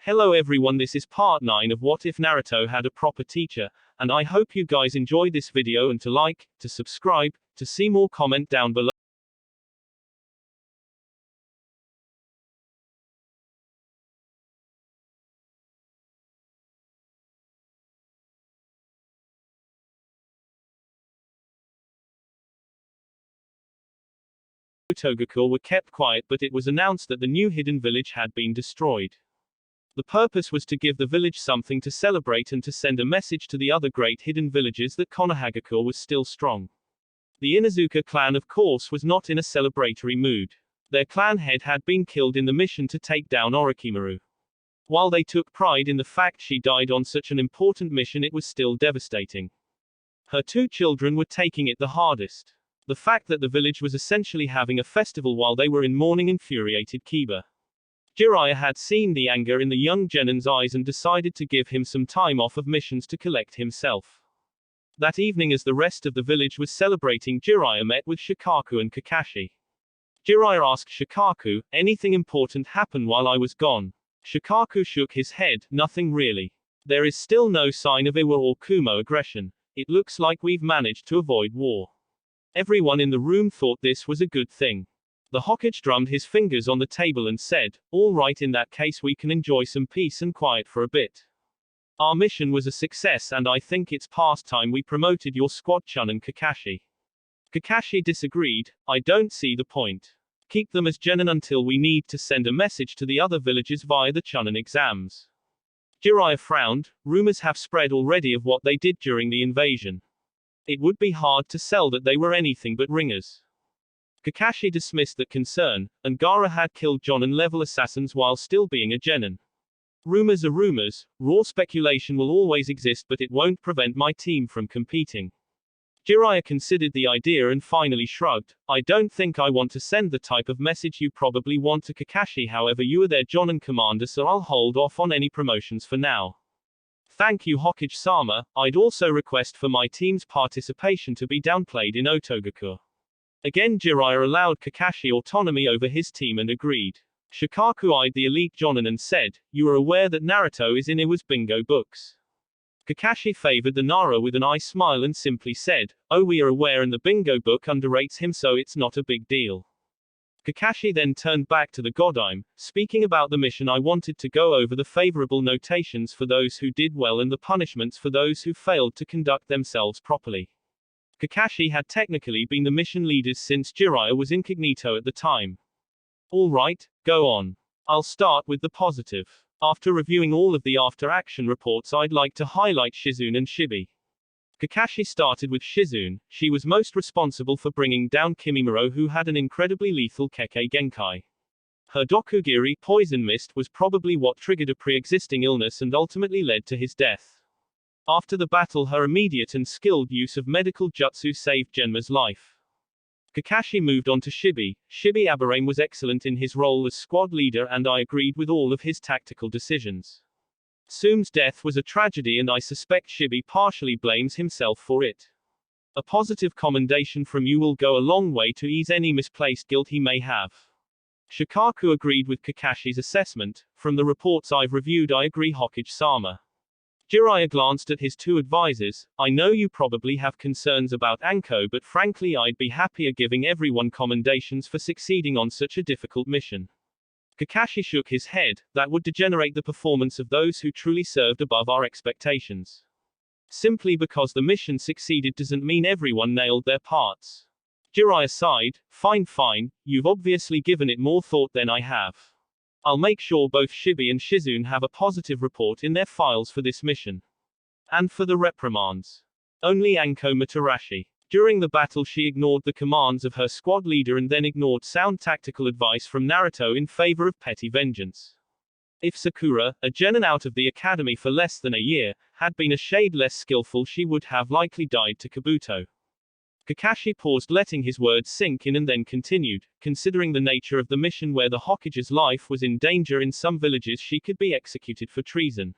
Hello everyone, this is part 9 of What If Naruto Had a Proper Teacher, and I hope you guys enjoy this video and to like, to subscribe, to see more comment down below. Togaku were kept quiet, but it was announced that the new hidden village had been destroyed. The purpose was to give the village something to celebrate and to send a message to the other great hidden villages that Konohagakure was still strong. The Inuzuka clan, of course, was not in a celebratory mood. Their clan head had been killed in the mission to take down Orochimaru. While they took pride in the fact she died on such an important mission, it was still devastating. Her two children were taking it the hardest. The fact that the village was essentially having a festival while they were in mourning infuriated Kiba. Jiraiya had seen the anger in the young Genin's eyes and decided to give him some time off of missions to collect himself. That evening, as the rest of the village was celebrating, Jiraiya met with Shikaku and Kakashi. Jiraiya asked Shikaku, "Anything important happen while I was gone?" Shikaku shook his head, "Nothing really. There is still no sign of Iwa or Kumo aggression. It looks like we've managed to avoid war." Everyone in the room thought this was a good thing. The Hokage drummed his fingers on the table and said, "All right, in that case we can enjoy some peace and quiet for a bit. Our mission was a success and I think it's past time we promoted your squad, Chunin." Kakashi. Kakashi disagreed, "I don't see the point. Keep them as Genin until we need to send a message to the other villages via the Chunin exams." Jiraiya frowned. Rumors have spread already of what they did during the invasion. It would be hard to sell that they were anything but ringers. Kakashi dismissed that concern, and Gaara had killed Jonin-level assassins while still being a Genin. Rumors are rumors, raw speculation will always exist, but it won't prevent my team from competing. Jiraiya considered the idea and finally shrugged. "I don't think I want to send the type of message you probably want to Kakashi, however you are their Jonin commander, so I'll hold off on any promotions for now. Thank you, Hokage-sama. I'd also request for my team's participation to be downplayed in Otogakure." Again, Jiraiya allowed Kakashi autonomy over his team and agreed. Shikaku eyed the elite Jonin and said, "You are aware that Naruto is in Iwa's bingo books?" Kakashi favored the Nara with an eye smile and simply said, "Oh, we are aware, and the bingo book underrates him, so it's not a big deal." Kakashi then turned back to the Godime, speaking about the mission. "I wanted to go over the favorable notations for those who did well and the punishments for those who failed to conduct themselves properly." Kakashi had technically been the mission leader since Jiraiya was incognito at the time. "All right, go on. I'll start with the positive. After reviewing all of the after-action reports, I'd like to highlight Shizune and Shibi." Kakashi started with Shizune. She was most responsible for bringing down Kimimaro, who had an incredibly lethal Kekkei Genkai. Her Dokugiri poison mist was probably what triggered a pre-existing illness and ultimately led to his death. After the battle, her immediate and skilled use of medical jutsu saved Genma's life. Kakashi moved on to Shibi. Shibi Aburame was excellent in his role as squad leader, and I agreed with all of his tactical decisions. Tsume's death was a tragedy, and I suspect Shibi partially blames himself for it. A positive commendation from you will go a long way to ease any misplaced guilt he may have. Shikaku agreed with Kakashi's assessment. From the reports I've reviewed, I agree, Hokage-sama. Jiraiya glanced at his two advisors. "I know you probably have concerns about Anko, but frankly I'd be happier giving everyone commendations for succeeding on such a difficult mission." Kakashi shook his head. "That would degenerate the performance of those who truly served above our expectations. Simply because the mission succeeded doesn't mean everyone nailed their parts." Jiraiya sighed. Fine, you've obviously given it more thought than I have. I'll make sure both Shibi and Shizune have a positive report in their files for this mission. And for the reprimands. Only Anko Matarashi. During the battle, she ignored the commands of her squad leader and then ignored sound tactical advice from Naruto in favor of petty vengeance. If Sakura, a Genin out of the academy for less than a year, had been a shade less skillful, she would have likely died to Kabuto. Kakashi paused, letting his words sink in, and then continued. "Considering the nature of the mission, where the Hokage's life was in danger in some villages, she could be executed for treason."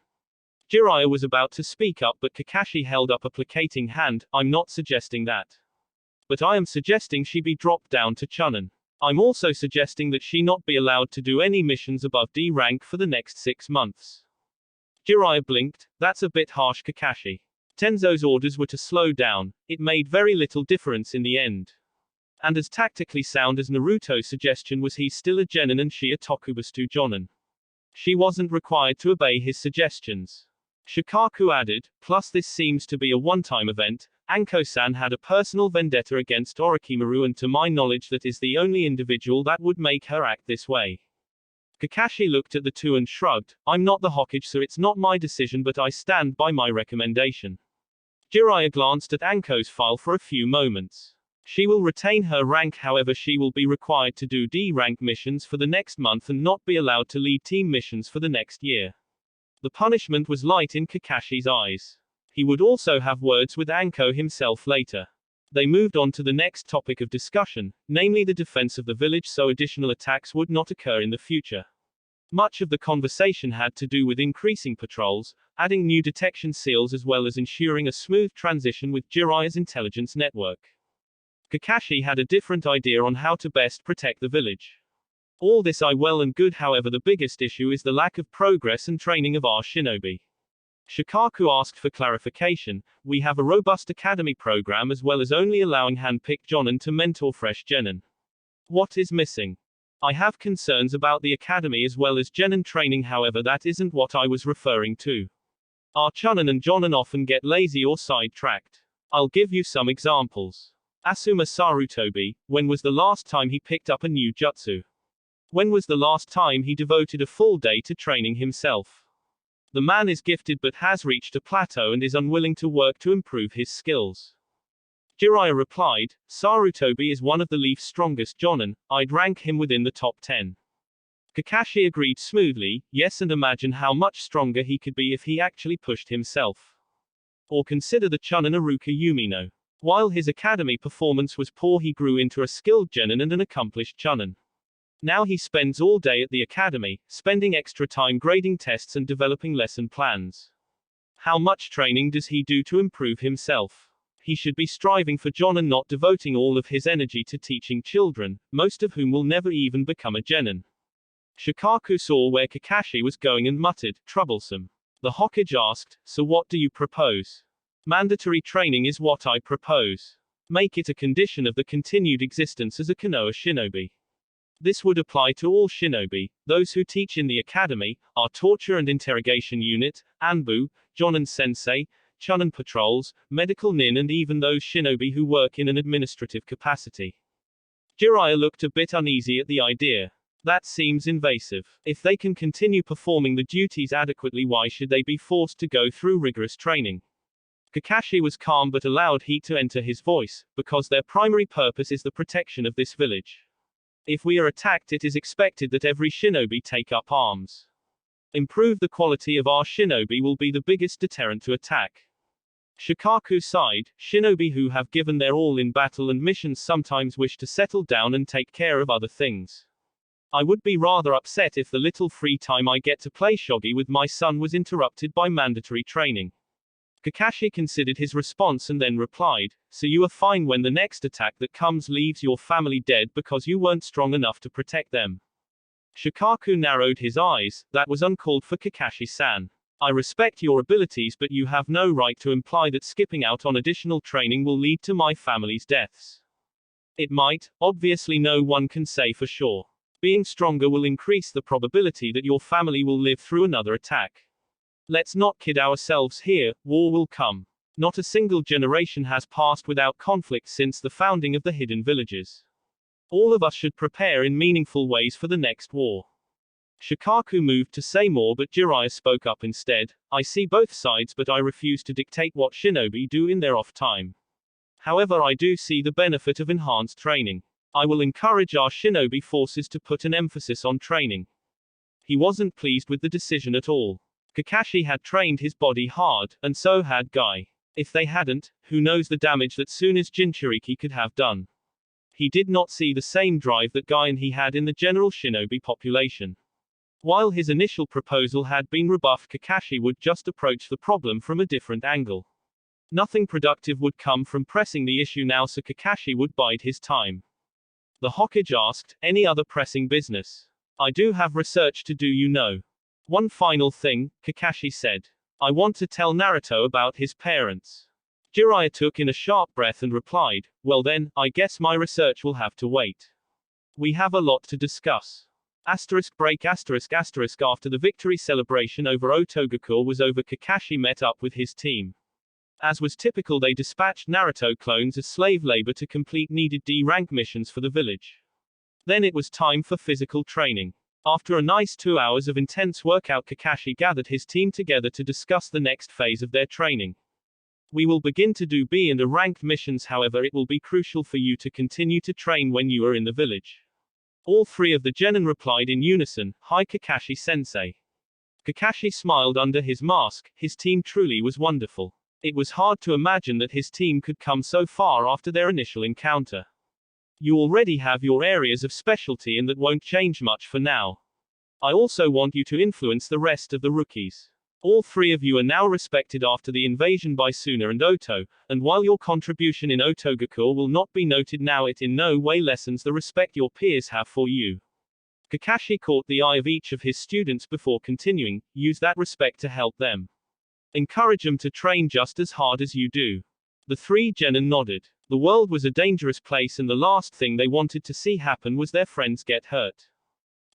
Jiraiya was about to speak up, but Kakashi held up a placating hand. "I'm not suggesting that. But I am suggesting she be dropped down to Chunin. I'm also suggesting that she not be allowed to do any missions above D rank for the next 6 months. Jiraiya blinked. That's a bit harsh, Kakashi. Tenzo's orders were to slow down. It made very little difference in the end. And as tactically sound as Naruto's suggestion was, he's still a genin and she a Tokubastu jonin. She wasn't required to obey his suggestions. Shikaku added, plus this seems to be a one-time event. Anko-san had a personal vendetta against Orochimaru, and to my knowledge that is the only individual that would make her act this way. Kakashi looked at the two and shrugged. I'm not the Hokage, so it's not my decision, but I stand by my recommendation. Jiraiya glanced at Anko's file for a few moments. She will retain her rank, however she will be required to do D-rank missions for the next month and not be allowed to lead team missions for the next year. The punishment was light in Kakashi's eyes. He would also have words with Anko himself later. They moved on to the next topic of discussion, namely the defense of the village so additional attacks would not occur in the future. Much of the conversation had to do with increasing patrols, adding new detection seals, as well as ensuring a smooth transition with Jiraiya's intelligence network. Kakashi had a different idea on how to best protect the village. All this I well and good, however the biggest issue is the lack of progress and training of our shinobi. Shikaku asked for clarification. We have a robust academy program as well as only allowing hand-picked jonin to mentor fresh genin. What is missing? I have concerns about the academy as well as genin training, however that isn't what I was referring to. Our chunin and jonin often get lazy or sidetracked. I'll give you some examples. Asuma Sarutobi, when was the last time he picked up a new jutsu? When was the last time he devoted a full day to training himself? The man is gifted but has reached a plateau and is unwilling to work to improve his skills. Jiraiya replied, Sarutobi is one of the Leaf's strongest jonin, I'd rank him within the top 10. Kakashi agreed smoothly, yes, and imagine how much stronger he could be if he actually pushed himself. Or consider the chunin Iruka Yumino. While his academy performance was poor, he grew into a skilled genin and an accomplished chunin. Now he spends all day at the academy, spending extra time grading tests and developing lesson plans. How much training does he do to improve himself? He should be striving for jonin, not devoting all of his energy to teaching children, most of whom will never even become a genin. Shikaku saw where Kakashi was going and muttered, troublesome. The Hokage asked, so what do you propose? Mandatory training is what I propose. Make it a condition of the continued existence as a Konoha shinobi. This would apply to all shinobi, those who teach in the academy, our torture and interrogation unit, Anbu, Jonin Sensei, chunin patrols, medical nin, and even those shinobi who work in an administrative capacity. Jiraiya looked a bit uneasy at the idea. That seems invasive. If they can continue performing the duties adequately, why should they be forced to go through rigorous training? Kakashi was calm but allowed heat to enter his voice, because their primary purpose is the protection of this village. If we are attacked, it is expected that every shinobi take up arms. Improve the quality of our shinobi will be the biggest deterrent to attack. Shikaku sighed, shinobi who have given their all in battle and missions sometimes wish to settle down and take care of other things. I would be rather upset if the little free time I get to play shogi with my son was interrupted by mandatory training. Kakashi considered his response and then replied, so you are fine when the next attack that comes leaves your family dead because you weren't strong enough to protect them. Shikaku narrowed his eyes. That was uncalled for, Kakashi-san. I respect your abilities, but you have no right to imply that skipping out on additional training will lead to my family's deaths. It might, obviously no one can say for sure. Being stronger will increase the probability that your family will live through another attack. Let's not kid ourselves here, war will come. Not a single generation has passed without conflict since the founding of the hidden villages. All of us should prepare in meaningful ways for the next war. Shikaku moved to say more, but Jiraiya spoke up instead. I see both sides, but I refuse to dictate what shinobi do in their off time. However, I do see the benefit of enhanced training. I will encourage our shinobi forces to put an emphasis on training. He wasn't pleased with the decision at all. Kakashi had trained his body hard, and so had Guy. If they hadn't, who knows the damage that Tsuna's Jinchuriki could have done. He did not see the same drive that Guy and he had in the general shinobi population. While his initial proposal had been rebuffed, Kakashi would just approach the problem from a different angle. Nothing productive would come from pressing the issue now, so Kakashi would bide his time. The Hokage asked, any other pressing business? I do have research to do, you know. One final thing, Kakashi said. I want to tell Naruto about his parents. Jiraiya took in a sharp breath and replied, well then, I guess my research will have to wait. We have a lot to discuss. After the victory celebration over Otogakure was over, Kakashi met up with his team. As was typical, they dispatched Naruto clones as slave labor to complete needed D-rank missions for the village. Then it was time for physical training. After a nice 2 hours of intense workout, Kakashi gathered his team together to discuss the next phase of their training. We will begin to do B and A ranked missions, however it will be crucial for you to continue to train when you are in the village. All three of the genin replied in unison, Hi Kakashi-sensei. Kakashi smiled under his mask, his team truly was wonderful. It was hard to imagine that his team could come so far after their initial encounter. You already have your areas of specialty and that won't change much for now. I also want you to influence the rest of the rookies. All three of you are now respected after the invasion by Suna and Oto, and while your contribution in Otogakure will not be noted now, it in no way lessens the respect your peers have for you. Kakashi caught the eye of each of his students before continuing, use that respect to help them. Encourage them to train just as hard as you do. The three genin nodded. The world was a dangerous place and the last thing they wanted to see happen was their friends get hurt.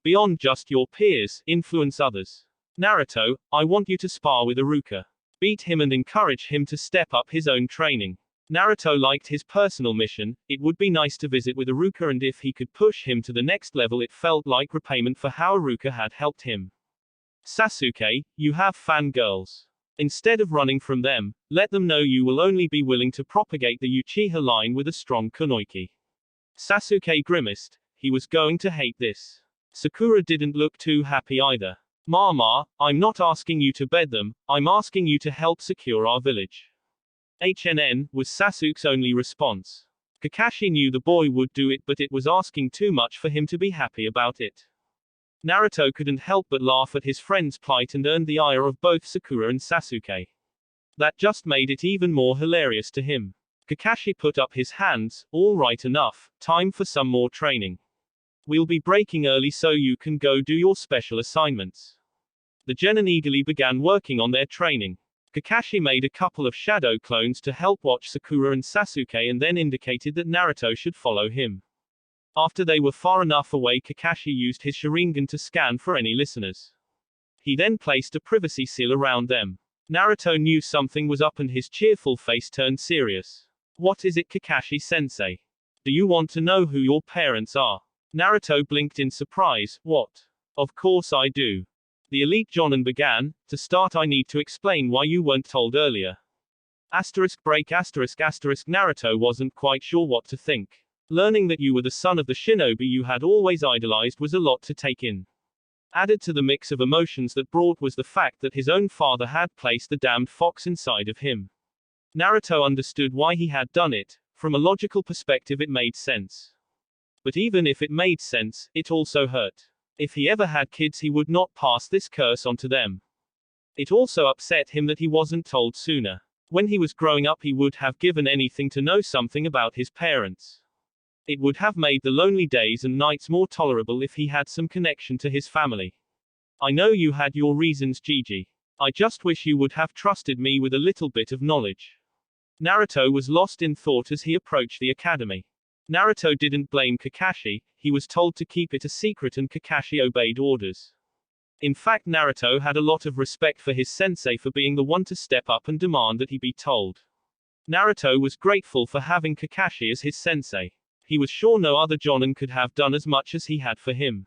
Beyond just your peers, influence others. Naruto, I want you to spar with Iruka. Beat him and encourage him to step up his own training. Naruto liked his personal mission, it would be nice to visit with Iruka, and if he could push him to the next level it felt like repayment for how Iruka had helped him. Sasuke, you have fangirls. Instead of running from them, let them know you will only be willing to propagate the Uchiha line with a strong kunoichi. Sasuke grimaced. He was going to hate this. Sakura didn't look too happy either. Mama, I'm not asking you to bed them, I'm asking you to help secure our village. HNN, was Sasuke's only response. Kakashi knew the boy would do it, but it was asking too much for him to be happy about it. Naruto couldn't help but laugh at his friend's plight and earned the ire of both Sakura and Sasuke. That just made it even more hilarious to him. Kakashi put up his hands, all right, enough, time for some more training. We'll be breaking early so you can go do your special assignments. The genin eagerly began working on their training. Kakashi made a couple of shadow clones to help watch Sakura and Sasuke and then indicated that Naruto should follow him. After they were far enough away, Kakashi used his Sharingan to scan for any listeners. He then placed a privacy seal around them. Naruto knew something was up and his cheerful face turned serious. What is it, Kakashi-sensei? Do you want to know who your parents are? Naruto blinked in surprise. What? Of course I do. The elite Jonin began. To start, I need to explain why you weren't told earlier. Naruto wasn't quite sure what to think. Learning that you were the son of the shinobi you had always idolized was a lot to take in. Added to the mix of emotions that brought was the fact that his own father had placed the damned fox inside of him. Naruto understood why he had done it. From a logical perspective it made sense. But even if it made sense, it also hurt. If he ever had kids he would not pass this curse on to them. It also upset him that he wasn't told sooner. When he was growing up he would have given anything to know something about his parents. It would have made the lonely days and nights more tolerable if he had some connection to his family. I know you had your reasons, Gigi. I just wish you would have trusted me with a little bit of knowledge. Naruto was lost in thought as he approached the academy. Naruto didn't blame Kakashi, he was told to keep it a secret and Kakashi obeyed orders. In fact, Naruto had a lot of respect for his sensei for being the one to step up and demand that he be told. Naruto was grateful for having Kakashi as his sensei. He was sure no other Jonin could have done as much as he had for him.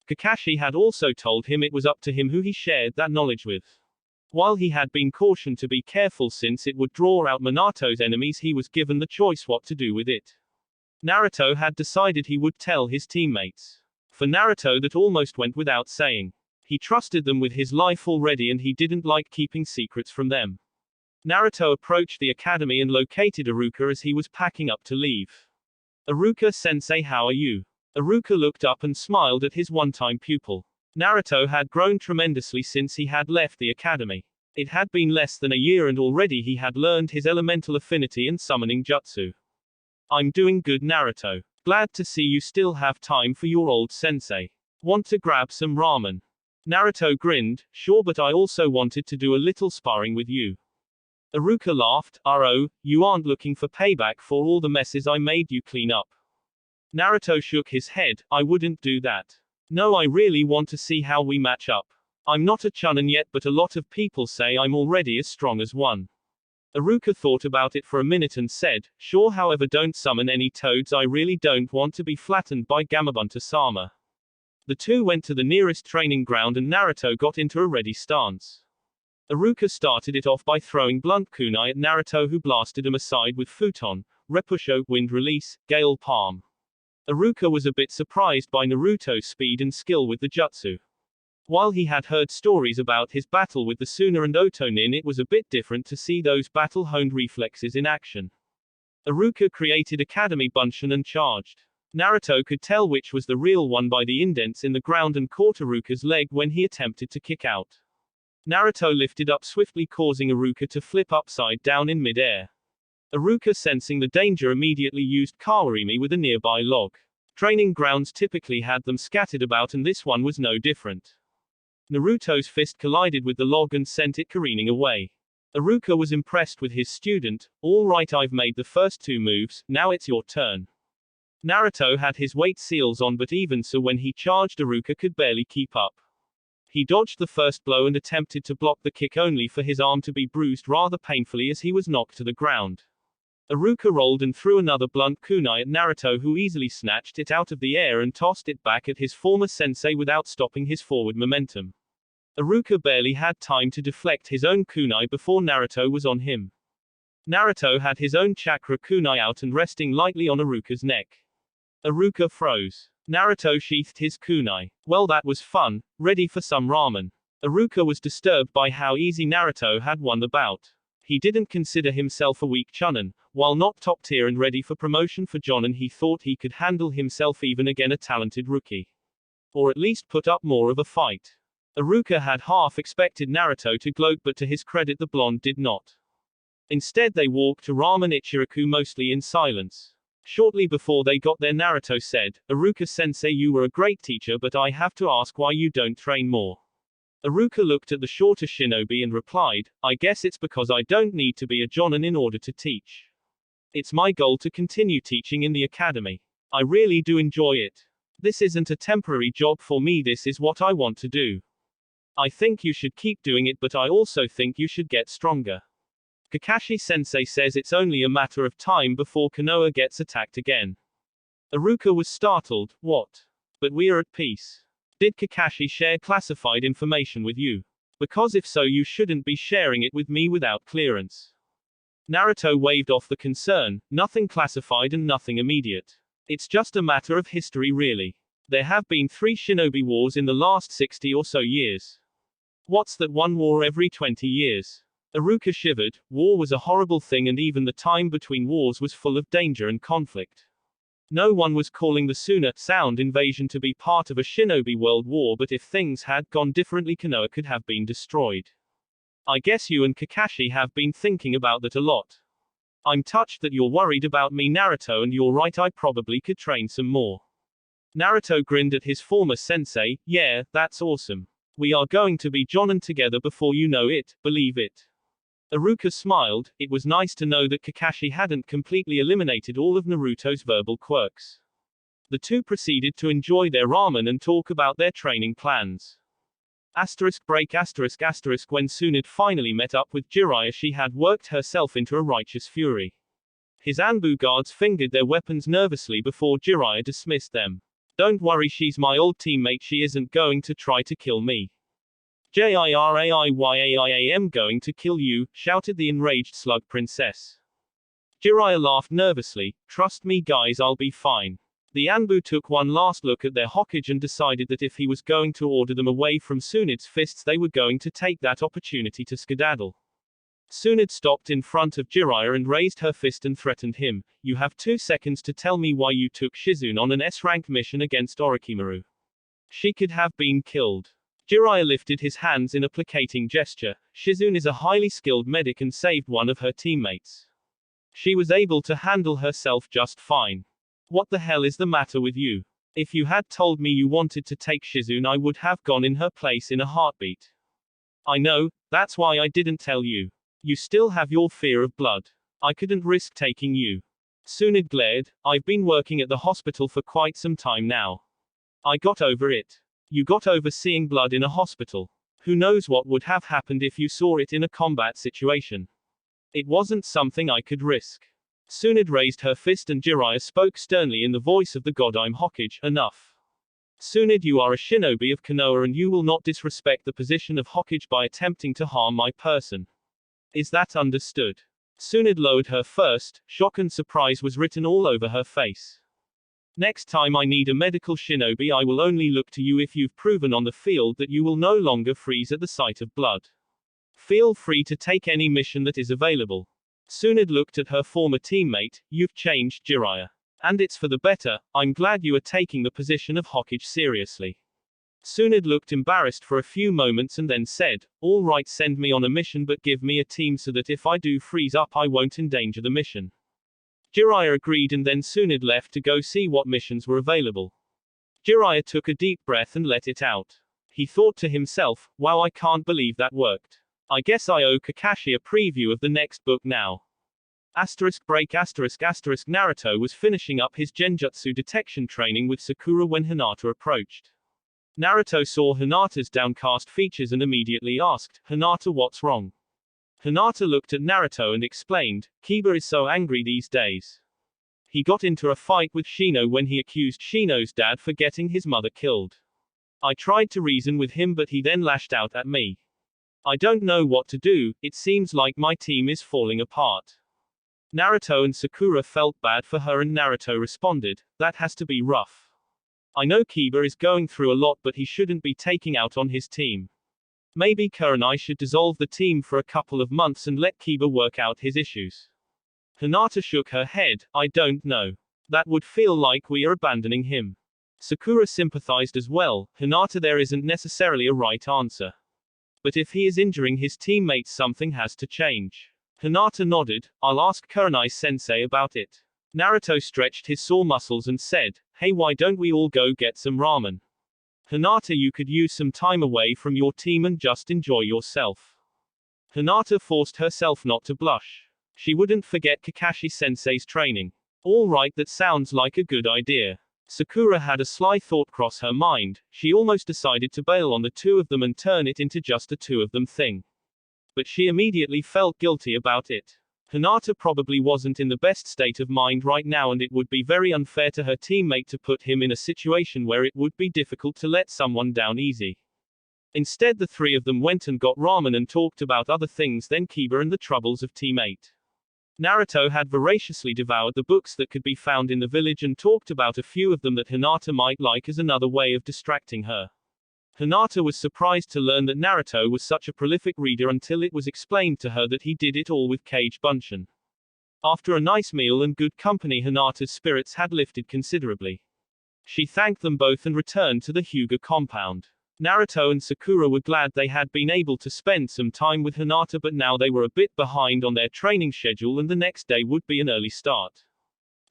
Kakashi had also told him it was up to him who he shared that knowledge with. While he had been cautioned to be careful since it would draw out Minato's enemies, he was given the choice what to do with it. Naruto had decided he would tell his teammates. For Naruto that almost went without saying. He trusted them with his life already and he didn't like keeping secrets from them. Naruto approached the academy and located Iruka as he was packing up to leave. Iruka-sensei, how are you? Iruka looked up and smiled at his one-time pupil. Naruto had grown tremendously since he had left the academy. It had been less than a year and already he had learned his elemental affinity and summoning jutsu. I'm doing good, Naruto. Glad to see you still have time for your old sensei. Want to grab some ramen? Naruto grinned, sure, but I also wanted to do a little sparring with you. Iruka laughed, oh, you aren't looking for payback for all the messes I made you clean up. Naruto shook his head, I wouldn't do that. No, I really want to see how we match up. I'm not a chunin yet, but a lot of people say I'm already as strong as one. Iruka thought about it for a minute and said, sure, however don't summon any toads, I really don't want to be flattened by Gamabunta-sama. The two went to the nearest training ground and Naruto got into a ready stance. Iruka started it off by throwing blunt kunai at Naruto, who blasted him aside with futon, repusho, wind release, gale palm. Iruka was a bit surprised by Naruto's speed and skill with the jutsu. While he had heard stories about his battle with the Suna and Otonin, it was a bit different to see those battle-honed reflexes in action. Iruka created Academy Bunshin and charged. Naruto could tell which was the real one by the indents in the ground and caught Iruka's leg when he attempted to kick out. Naruto lifted up swiftly, causing Iruka to flip upside down in mid-air. Iruka, sensing the danger, immediately used Kawarimi with a nearby log. Training grounds typically had them scattered about, and this one was no different. Naruto's fist collided with the log and sent it careening away. Iruka was impressed with his student. All right, I've made the first two moves, now it's your turn. Naruto had his weight seals on, but even so when he charged, Iruka could barely keep up. He dodged the first blow and attempted to block the kick, only for his arm to be bruised rather painfully as he was knocked to the ground. Iruka rolled and threw another blunt kunai at Naruto, who easily snatched it out of the air and tossed it back at his former sensei without stopping his forward momentum. Iruka barely had time to deflect his own kunai before Naruto was on him. Naruto had his own chakra kunai out and resting lightly on Iruka's neck. Iruka froze. Naruto sheathed his kunai. Well, that was fun. Ready for some ramen? Iruka was disturbed by how easy Naruto had won the bout. He didn't consider himself a weak chunin. While not top tier and ready for promotion for Jonin, he thought he could handle himself even against a talented rookie. Or at least put up more of a fight. Iruka had half expected Naruto to gloat, but to his credit the blonde did not. Instead they walked to Ramen Ichiraku mostly in silence. Shortly before they got there, Naruto said, Iruka-sensei, you were a great teacher, but I have to ask why you don't train more. Iruka looked at the shorter shinobi and replied, I guess it's because I don't need to be a jonin in order to teach. It's my goal to continue teaching in the academy. I really do enjoy it. This isn't a temporary job for me, this is what I want to do. I think you should keep doing it, but I also think you should get stronger. Kakashi-sensei says it's only a matter of time before Konoha gets attacked again. Iruka was startled, what? But we are at peace. Did Kakashi share classified information with you? Because if so, you shouldn't be sharing it with me without clearance. Naruto waved off the concern, nothing classified and nothing immediate. It's just a matter of history really. There have been 3 shinobi wars in the last 60 or so years. What's that, one war every 20 years? Iruka shivered. War was a horrible thing, and even the time between wars was full of danger and conflict. No one was calling the Suna sound invasion to be part of a shinobi world war, but if things had gone differently, Konoha could have been destroyed. I guess you and Kakashi have been thinking about that a lot. I'm touched that you're worried about me, Naruto, and you're right, I probably could train some more. Naruto grinned at his former sensei. Yeah, that's awesome. We are going to be jonin together before you know it, believe it. Iruka smiled. It was nice to know that Kakashi hadn't completely eliminated all of Naruto's verbal quirks. The two proceeded to enjoy their ramen and talk about their training plans. Break ***. When Tsunade finally met up with Jiraiya, she had worked herself into a righteous fury. His Anbu guards fingered their weapons nervously before Jiraiya dismissed them. Don't worry, she's my old teammate, she isn't going to try to kill me. Jiraiya going to kill you, shouted the enraged slug princess. Jiraiya laughed nervously. Trust me guys, I'll be fine. The Anbu took one last look at their Hokage and decided that if he was going to order them away from Tsunade's fists, they were going to take that opportunity to skedaddle. Tsunade stopped in front of Jiraiya and raised her fist and threatened him. You have 2 seconds to tell me why you took Shizune on an S-rank mission against Orochimaru. She could have been killed. Jiraiya lifted his hands in a placating gesture. Shizune is a highly skilled medic and saved one of her teammates. She was able to handle herself just fine. What the hell is the matter with you? If you had told me you wanted to take Shizune, I would have gone in her place in a heartbeat. I know, that's why I didn't tell you. You still have your fear of blood. I couldn't risk taking you. Tsunade glared. I've been working at the hospital for quite some time now. I got over it. You got over seeing blood in a hospital. Who knows what would have happened if you saw it in a combat situation. It wasn't something I could risk. Tsunade raised her fist and Jiraiya spoke sternly in the voice of the god Hokage, enough. Tsunade, you are a shinobi of Konoha and you will not disrespect the position of Hokage by attempting to harm my person. Is that understood? Tsunade lowered her first. Shock and surprise was written all over her face. Next time I need a medical shinobi, I will only look to you if you've proven on the field that you will no longer freeze at the sight of blood. Feel free to take any mission that is available. Tsunade looked at her former teammate. You've changed, Jiraiya. And it's for the better. I'm glad you are taking the position of Hokage seriously. Tsunade looked embarrassed for a few moments and then said, all right, send me on a mission, but give me a team so that if I do freeze up I won't endanger the mission. Jiraiya agreed and then Tsunade left to go see what missions were available. Jiraiya took a deep breath and let it out. He thought to himself, wow, I can't believe that worked. I guess I owe Kakashi a preview of the next book now. Naruto was finishing up his genjutsu detection training with Sakura when Hinata approached. Naruto saw Hinata's downcast features and immediately asked, Hinata, what's wrong? Hinata looked at Naruto and explained, Kiba is so angry these days. He got into a fight with Shino when he accused Shino's dad for getting his mother killed. I tried to reason with him but he then lashed out at me. I don't know what to do, it seems like my team is falling apart. Naruto and Sakura felt bad for her and Naruto responded, that has to be rough. I know Kiba is going through a lot but he shouldn't be taking out on his team. Maybe Kurenai should dissolve the team for a couple of months and let Kiba work out his issues. Hinata shook her head, I don't know. That would feel like we are abandoning him. Sakura sympathized as well, Hinata, there isn't necessarily a right answer. But if he is injuring his teammates something has to change. Hinata nodded, I'll ask Kurenai-sensei about it. Naruto stretched his sore muscles and said, hey, why don't we all go get some ramen? Hinata, you could use some time away from your team and just enjoy yourself. Hinata forced herself not to blush. She wouldn't forget Kakashi-sensei's training. All right, that sounds like a good idea. Sakura had a sly thought cross her mind. She almost decided to bail on the two of them and turn it into just a two of them thing. But she immediately felt guilty about it. Hinata probably wasn't in the best state of mind right now and it would be very unfair to her teammate to put him in a situation where it would be difficult to let someone down easy. Instead, the three of them went and got ramen and talked about other things than Kiba and the troubles of Team 8. Naruto had voraciously devoured the books that could be found in the village and talked about a few of them that Hinata might like as another way of distracting her. Hinata was surprised to learn that Naruto was such a prolific reader until it was explained to her that he did it all with Kage Bunshin. After a nice meal and good company, Hinata's spirits had lifted considerably. She thanked them both and returned to the Hyuga compound. Naruto and Sakura were glad they had been able to spend some time with Hinata, but now they were a bit behind on their training schedule and the next day would be an early start.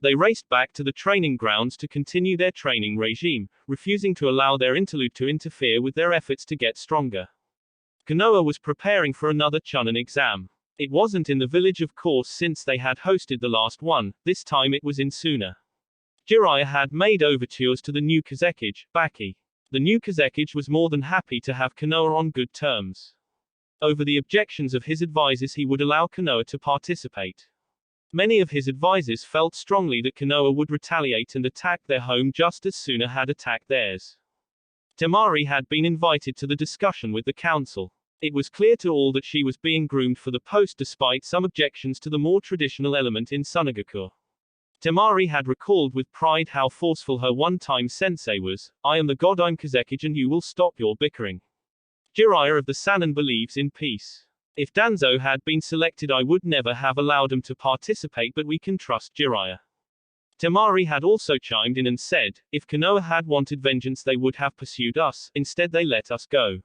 They raced back to the training grounds to continue their training regime, refusing to allow their interlude to interfere with their efforts to get stronger. Konoha was preparing for another Chunin exam. It wasn't in the village, of course, since they had hosted the last one. This time it was in Suna. Jiraiya had made overtures to the new Kazekage, Baki. The new Kazekage was more than happy to have Konoha on good terms. Over the objections of his advisors, he would allow Konoha to participate. Many of his advisors felt strongly that Konoha would retaliate and attack their home just as Suna had attacked theirs. Temari had been invited to the discussion with the council. It was clear to all that she was being groomed for the post despite some objections to the more traditional element in Sunagaku. Temari had recalled with pride how forceful her one-time sensei was. I am the god I'm Kazekage and you will stop your bickering. Jiraiya of the Sannin believes in peace. If Danzo had been selected I would never have allowed him to participate, but we can trust Jiraiya. Temari had also chimed in and said, if Konoha had wanted vengeance they would have pursued us, instead they let us go.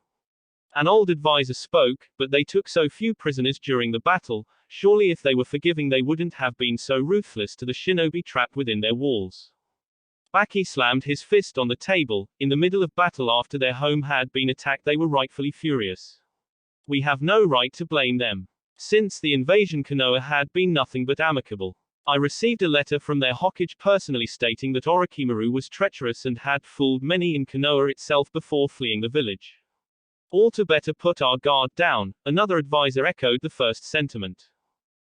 An old advisor spoke, but they took so few prisoners during the battle, surely if they were forgiving they wouldn't have been so ruthless to the shinobi trapped within their walls. Baki slammed his fist on the table. In the middle of battle after their home had been attacked, they were rightfully furious. We have no right to blame them. Since the invasion, Konoha had been nothing but amicable. I received a letter from their Hokage personally stating that Orochimaru was treacherous and had fooled many in Konoha itself before fleeing the village. All to better put our guard down. Another advisor echoed the first sentiment.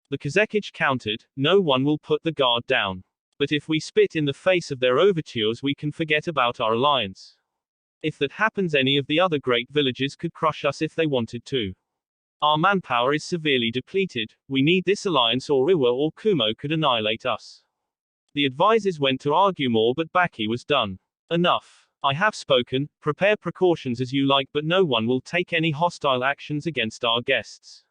The Kazekage countered, no one will put the guard down. But if we spit in the face of their overtures, we can forget about our alliance. If that happens, any of the other great villages could crush us if they wanted to. Our manpower is severely depleted. We need this alliance, or Iwa or Kumo could annihilate us. The advisors went to argue more, but Baki was done. Enough. I have spoken. Prepare precautions as you like, but no one will take any hostile actions against our guests.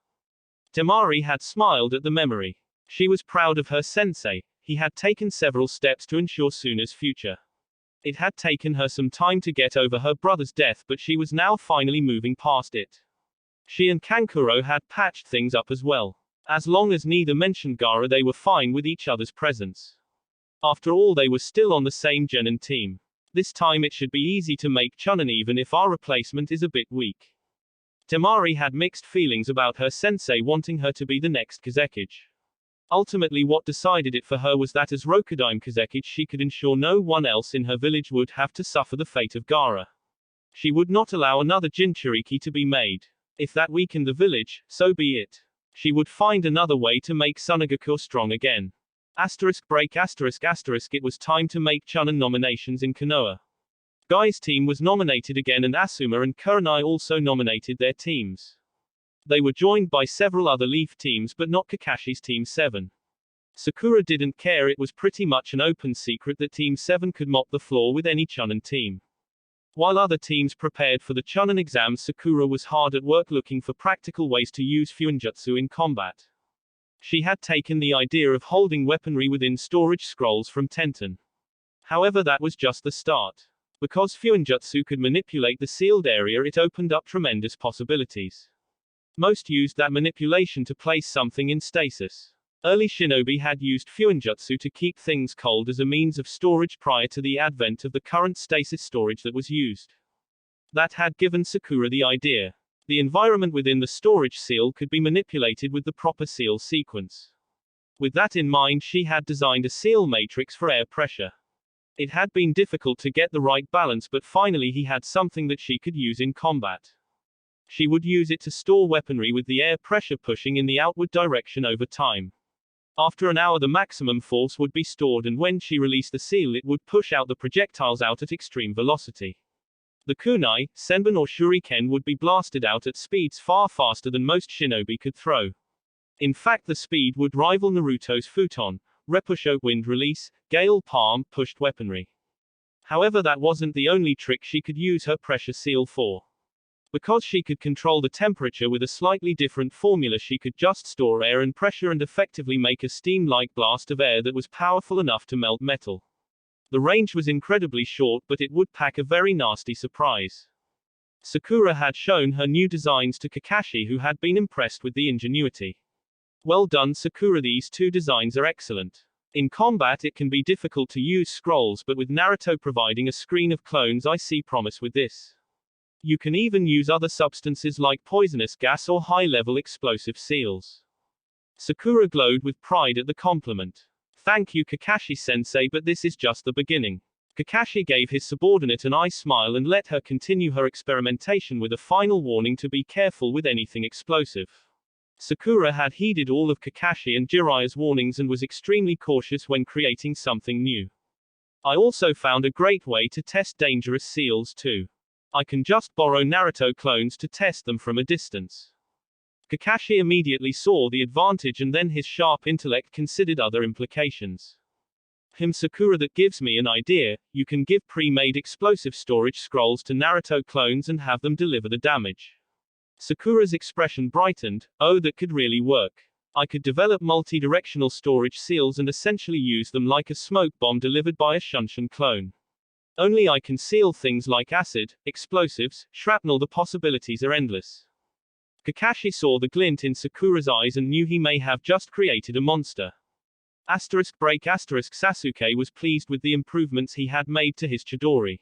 Temari had smiled at the memory. She was proud of her sensei. He had taken several steps to ensure Suna's future. It had taken her some time to get over her brother's death, but she was now finally moving past it. She and Kankuro had patched things up as well. As long as neither mentioned Gaara, they were fine with each other's presence. After all, they were still on the same Genin team. This time it should be easy to make Chunin, even if our replacement is a bit weak. Temari had mixed feelings about her sensei wanting her to be the next Kazekage. Ultimately, what decided it for her was that as Rokudaime Kazekage, she could ensure no one else in her village would have to suffer the fate of Gaara. She would not allow another Jinchuriki to be made. If that weakened the village, so be it. She would find another way to make Sunagakure strong again. Break It was time to make Chunin nominations in Konoha. Guy's team was nominated again, and Asuma and Kurenai also nominated their teams. They were joined by several other Leaf teams, but not Kakashi's Team 7. Sakura didn't care. It was pretty much an open secret that Team 7 could mop the floor with any Chunin team. While other teams prepared for the Chunin exams, Sakura was hard at work looking for practical ways to use Fuinjutsu in combat. She had taken the idea of holding weaponry within storage scrolls from Tenten. However, that was just the start. Because Fuinjutsu could manipulate the sealed area, it opened up tremendous possibilities. Most used that manipulation to place something in stasis. Early shinobi had used Fuinjutsu to keep things cold as a means of storage prior to the advent of the current stasis storage that was used. That had given Sakura the idea. The environment within the storage seal could be manipulated with the proper seal sequence. With that in mind, she had designed a seal matrix for air pressure. It had been difficult to get the right balance, but finally he had something that she could use in combat. She would use it to store weaponry with the air pressure pushing in the outward direction over time. After an hour, the maximum force would be stored, and when she released the seal, it would push out the projectiles out at extreme velocity. The kunai, senbon or shuriken would be blasted out at speeds far faster than most shinobi could throw. In fact, the speed would rival Naruto's futon, repusho wind release, gale palm pushed weaponry. However, that wasn't the only trick she could use her pressure seal for. Because she could control the temperature with a slightly different formula, she could just store air and pressure and effectively make a steam-like blast of air that was powerful enough to melt metal. The range was incredibly short, but it would pack a very nasty surprise. Sakura had shown her new designs to Kakashi, who had been impressed with the ingenuity. Well done, Sakura, these two designs are excellent. In combat it can be difficult to use scrolls, but with Naruto providing a screen of clones, I see promise with this. You can even use other substances like poisonous gas or high-level explosive seals. Sakura glowed with pride at the compliment. Thank you, Kakashi-sensei, but this is just the beginning. Kakashi gave his subordinate an eye smile and let her continue her experimentation with a final warning to be careful with anything explosive. Sakura had heeded all of Kakashi and Jiraiya's warnings and was extremely cautious when creating something new. I also found a great way to test dangerous seals too. I can just borrow Naruto clones to test them from a distance. Kakashi immediately saw the advantage, and then his sharp intellect considered other implications. Sakura, that gives me an idea. You can give pre-made explosive storage scrolls to Naruto clones and have them deliver the damage. Sakura's expression brightened. Oh, that could really work. I could develop multi-directional storage seals and essentially use them like a smoke bomb delivered by a Shunshin clone. Only I can seal things like acid, explosives, shrapnel. The possibilities are endless. Kakashi saw the glint in Sakura's eyes and knew he may have just created a monster. Sasuke was pleased with the improvements he had made to his Chidori.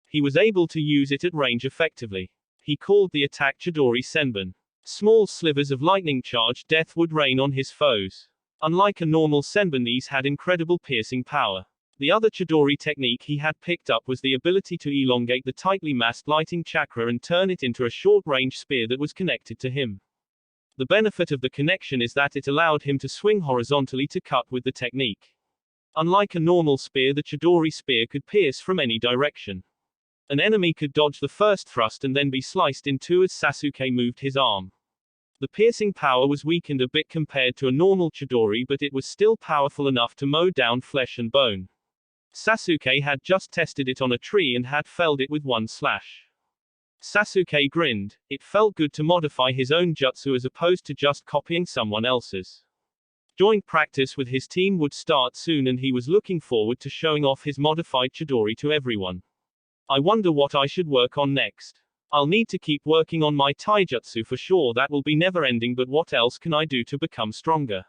He was able to use it at range effectively. He called the attack Chidori Senbon. Small slivers of lightning-charged death would rain on his foes. Unlike a normal Senbon, these had incredible piercing power. The other Chidori technique he had picked up was the ability to elongate the tightly massed lighting chakra and turn it into a short-range spear that was connected to him. The benefit of the connection is that it allowed him to swing horizontally to cut with the technique. Unlike a normal spear, the Chidori spear could pierce from any direction. An enemy could dodge the first thrust and then be sliced in two as Sasuke moved his arm. The piercing power was weakened a bit compared to a normal Chidori, but it was still powerful enough to mow down flesh and bone. Sasuke had just tested it on a tree and had felled it with one slash. Sasuke grinned. It felt good to modify his own jutsu as opposed to just copying someone else's. Joint practice with his team would start soon and he was looking forward to showing off his modified Chidori to everyone. I wonder what I should work on next. I'll need to keep working on my taijutsu for sure, that will be never ending, but what else can I do to become stronger?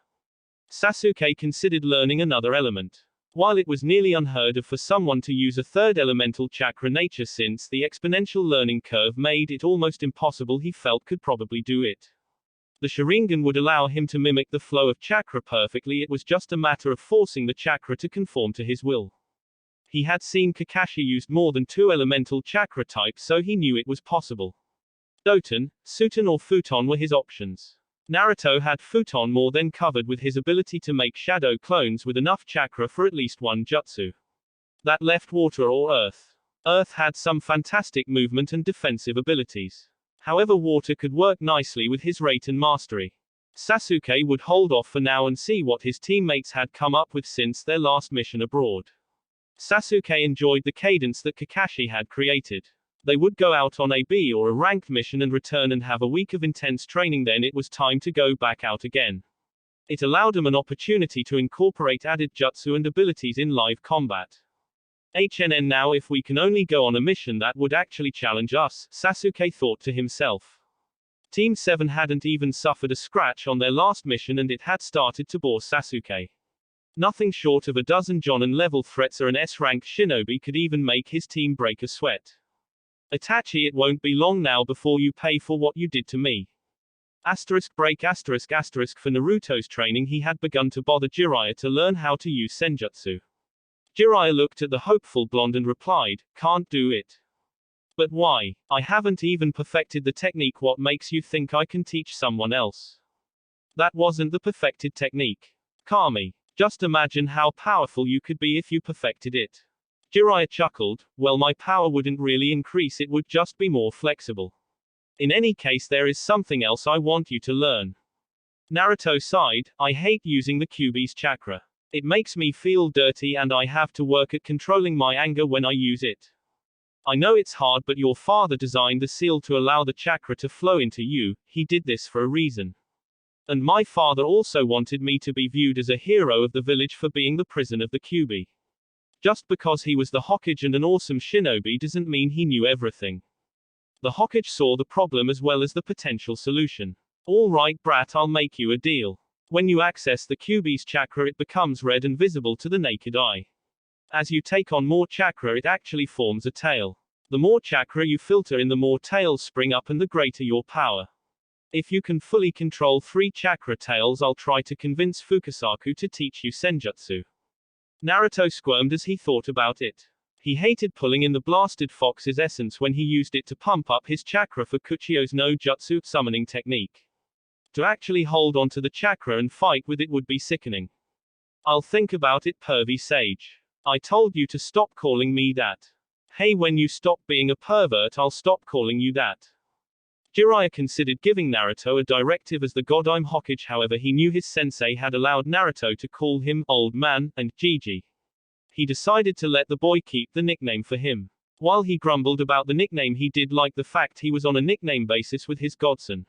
Sasuke considered learning another element. While it was nearly unheard of for someone to use a third elemental chakra nature, since the exponential learning curve made it almost impossible, he felt could probably do it. The Sharingan would allow him to mimic the flow of chakra perfectly, it was just a matter of forcing the chakra to conform to his will. He had seen Kakashi used more than 2 elemental chakra types, so he knew it was possible. Doton, Suton or Futon were his options. Naruto had Futon more than covered with his ability to make shadow clones with enough chakra for at least one jutsu. That left Water or Earth. Earth had some fantastic movement and defensive abilities. However, Water could work nicely with his rate and mastery. Sasuke would hold off for now and see what his teammates had come up with since their last mission abroad. Sasuke enjoyed the cadence that Kakashi had created. They would go out on a B or a ranked mission and return and have a week of intense training, then it was time to go back out again. It allowed him an opportunity to incorporate added jutsu and abilities in live combat. Now if we can only go on a mission that would actually challenge us, Sasuke thought to himself. Team 7 hadn't even suffered a scratch on their last mission and it had started to bore Sasuke. Nothing short of a dozen Jonin-level threats or an S-rank shinobi could even make his team break a sweat. Itachi, it won't be long now before you pay for what you did to me. For Naruto's training, he had begun to bother Jiraiya to learn how to use senjutsu. Jiraiya looked at the hopeful blonde and replied, "Can't do it." "But why? I haven't even perfected the technique. What makes you think I can teach someone else?" "That wasn't the perfected technique, Kami. Just imagine how powerful you could be if you perfected it." Jiraiya chuckled. "Well, my power wouldn't really increase, it would just be more flexible. In any case, there is something else I want you to learn." Naruto sighed. "I hate using the Kyuubi's chakra. It makes me feel dirty and I have to work at controlling my anger when I use it. I know it's hard, but your father designed the seal to allow the chakra to flow into you. He did this for a reason. And my father also wanted me to be viewed as a hero of the village for being the prison of the Kyuubi. Just because he was the Hokage and an awesome shinobi doesn't mean he knew everything. The Hokage saw the problem as well as the potential solution. All right, brat, I'll make you a deal. When you access the Kyuubi's chakra, it becomes red and visible to the naked eye. As you take on more chakra, it actually forms a tail. The more chakra you filter in, the more tails spring up and the greater your power. If you can fully control 3 chakra tails, I'll try to convince Fukasaku to teach you senjutsu." Naruto squirmed as he thought about it. He hated pulling in the blasted fox's essence when he used it to pump up his chakra for Kuchio's no jutsu summoning technique. To actually hold onto the chakra and fight with it would be sickening. "I'll think about it, pervy sage. I told you to stop calling me that. Hey, when you stop being a pervert, I'll stop calling you that." Jiraiya considered giving Naruto a directive as the Godime Hokage, however he knew his sensei had allowed Naruto to call him old man and Gigi. He decided to let the boy keep the nickname for him. While he grumbled about the nickname, he did like the fact he was on a nickname basis with his godson.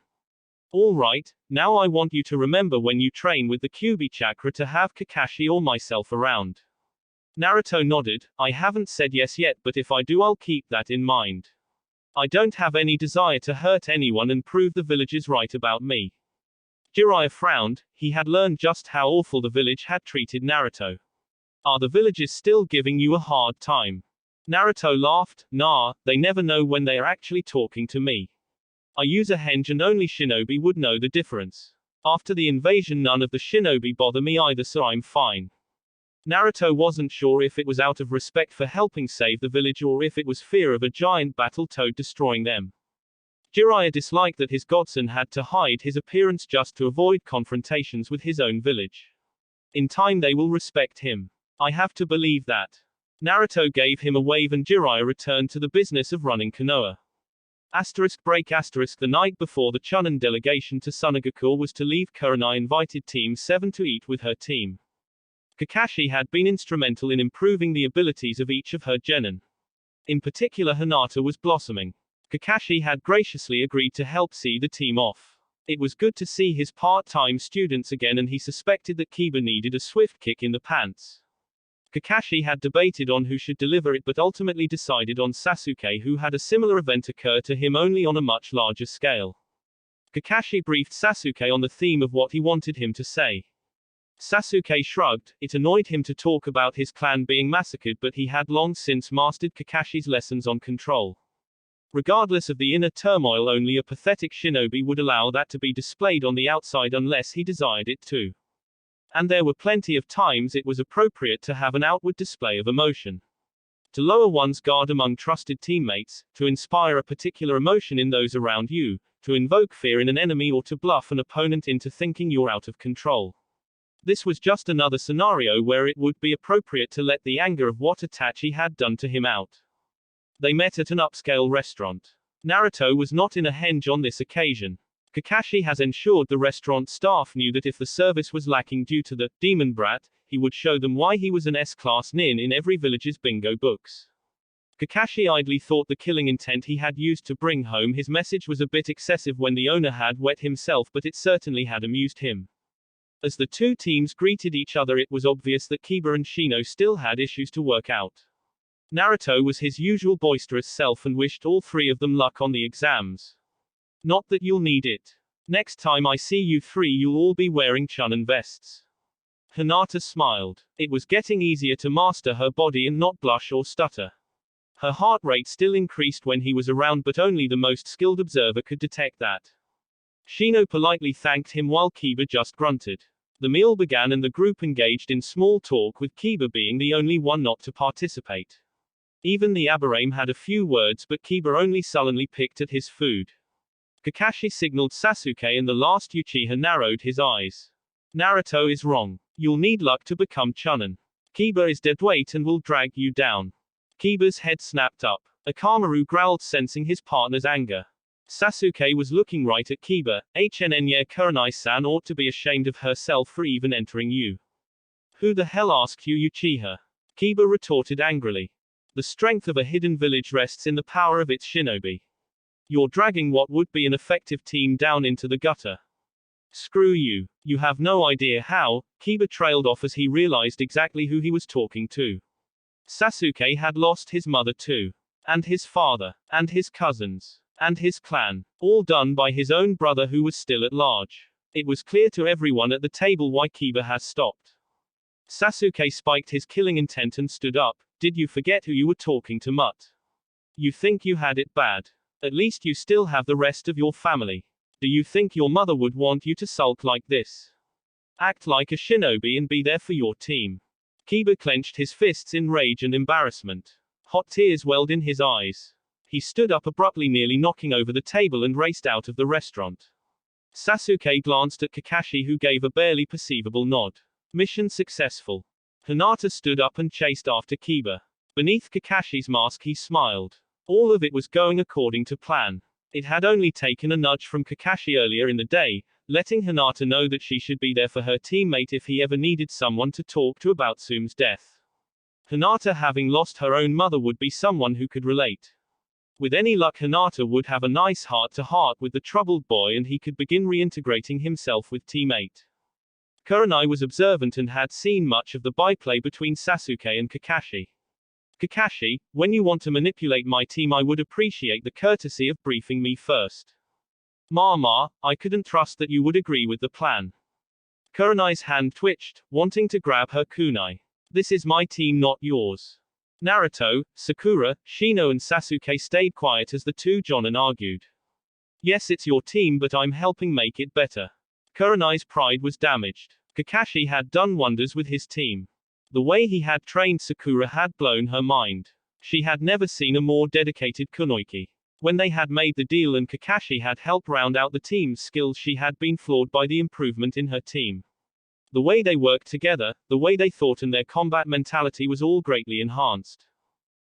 "All right, now I want you to remember when you train with the Kyuubi chakra to have Kakashi or myself around." Naruto nodded. "I haven't said yes yet, but if I do, I'll keep that in mind. I don't have any desire to hurt anyone and prove the villagers right about me." Jiraiya frowned. He had learned just how awful the village had treated Naruto. Are the villagers still giving you a hard time? Naruto laughed. Nah, they never know when they are actually talking to me. I use a henge and only shinobi would know the difference. After the invasion none of the shinobi bother me either, so I'm fine. Naruto wasn't sure if it was out of respect for helping save the village or if it was fear of a giant battle toad destroying them. Jiraiya disliked that his godson had to hide his appearance just to avoid confrontations with his own village. In time they will respect him. I have to believe that. Naruto gave him a wave and Jiraiya returned to the business of running Konoha. The night before the Chunin delegation to Sunagakure was to leave, Kurenai invited Team 7 to eat with her team. Kakashi had been instrumental in improving the abilities of each of her genin. In particular, Hinata was blossoming. Kakashi had graciously agreed to help see the team off. It was good to see his part-time students again, and he suspected that Kiba needed a swift kick in the pants. Kakashi had debated on who should deliver it but ultimately decided on Sasuke, who had a similar event occur to him only on a much larger scale. Kakashi briefed Sasuke on the theme of what he wanted him to say. Sasuke shrugged. It annoyed him to talk about his clan being massacred, but he had long since mastered Kakashi's lessons on control. Regardless of the inner turmoil, only a pathetic shinobi would allow that to be displayed on the outside unless he desired it to. And there were plenty of times it was appropriate to have an outward display of emotion. To lower one's guard among trusted teammates, to inspire a particular emotion in those around you, to invoke fear in an enemy, or to bluff an opponent into thinking you're out of control. This was just another scenario where it would be appropriate to let the anger of what Itachi had done to him out. They met at an upscale restaurant. Naruto was not in a henge on this occasion. Kakashi has ensured the restaurant staff knew that if the service was lacking due to the demon brat, he would show them why he was an S-class nin in every village's bingo books. Kakashi idly thought the killing intent he had used to bring home his message was a bit excessive when the owner had wet himself, but it certainly had amused him. As the two teams greeted each other, it was obvious that Kiba and Shino still had issues to work out. Naruto was his usual boisterous self and wished all three of them luck on the exams. Not that you'll need it. Next time I see you three, you'll all be wearing Chunin vests. Hinata smiled. It was getting easier to master her body and not blush or stutter. Her heart rate still increased when he was around, but only the most skilled observer could detect that. Shino politely thanked him while Kiba just grunted. The meal began and the group engaged in small talk, with Kiba being the only one not to participate. Even the Aburame had a few words, but Kiba only sullenly picked at his food. Kakashi signaled Sasuke and the last Uchiha narrowed his eyes. Naruto is wrong. You'll need luck to become Chunin. Kiba is deadweight and will drag you down. Kiba's head snapped up. Akamaru growled, sensing his partner's anger. Sasuke was looking right at Kiba. Hnnya Kurenai-san ought to be ashamed of herself for even entering you. Who the hell asked you, Uchiha? Kiba retorted angrily. The strength of a hidden village rests in the power of its shinobi. You're dragging what would be an effective team down into the gutter. Screw you. You have no idea how. Kiba trailed off as he realized exactly who he was talking to. Sasuke had lost his mother too. And his father. And his cousins. And his clan. All done by his own brother who was still at large. It was clear to everyone at the table why Kiba has stopped. Sasuke spiked his killing intent and stood up. Did you forget who you were talking to, Mutt? You think you had it bad? At least you still have the rest of your family. Do you think your mother would want you to sulk like this? Act like a shinobi and be there for your team. Kiba clenched his fists in rage and embarrassment. Hot tears welled in his eyes. He stood up abruptly, nearly knocking over the table, and raced out of the restaurant. Sasuke glanced at Kakashi, who gave a barely perceivable nod. Mission successful. Hinata stood up and chased after Kiba. Beneath Kakashi's mask he smiled. All of it was going according to plan. It had only taken a nudge from Kakashi earlier in the day, letting Hinata know that she should be there for her teammate if he ever needed someone to talk to about Tsume's death. Hinata, having lost her own mother, would be someone who could relate. With any luck, Hinata would have a nice heart-to-heart with the troubled boy and he could begin reintegrating himself with teammate. Kurenai was observant and had seen much of the byplay between Sasuke and Kakashi. Kakashi, when you want to manipulate my team, I would appreciate the courtesy of briefing me first. Mama, I couldn't trust that you would agree with the plan. Kurenai's hand twitched, wanting to grab her kunai. This is my team, not yours. Naruto, Sakura, Shino and Sasuke stayed quiet as the two Jonin argued. Yes, it's your team, but I'm helping make it better. Kurenai's pride was damaged. Kakashi had done wonders with his team. The way he had trained Sakura had blown her mind. She had never seen a more dedicated kunoichi. When they had made the deal and Kakashi had helped round out the team's skills, she had been floored by the improvement in her team. The way they worked together, the way they thought, and their combat mentality was all greatly enhanced.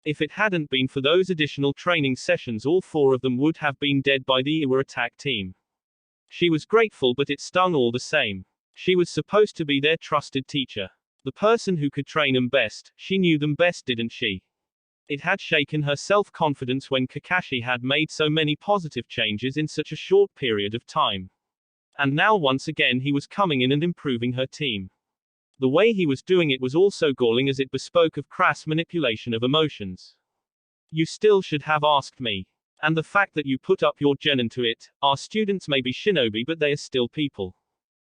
If it hadn't been for those additional training sessions, all four of them would have been dead by the Iwa attack team. She was grateful, but it stung all the same. She was supposed to be their trusted teacher. The person who could train them best. She knew them best, didn't she? It had shaken her self-confidence when Kakashi had made so many positive changes in such a short period of time. And now once again he was coming in and improving her team. The way he was doing it was also galling, as it bespoke of crass manipulation of emotions. You still should have asked me. And the fact that you put up your gen into it. Our students may be shinobi, but they are still people.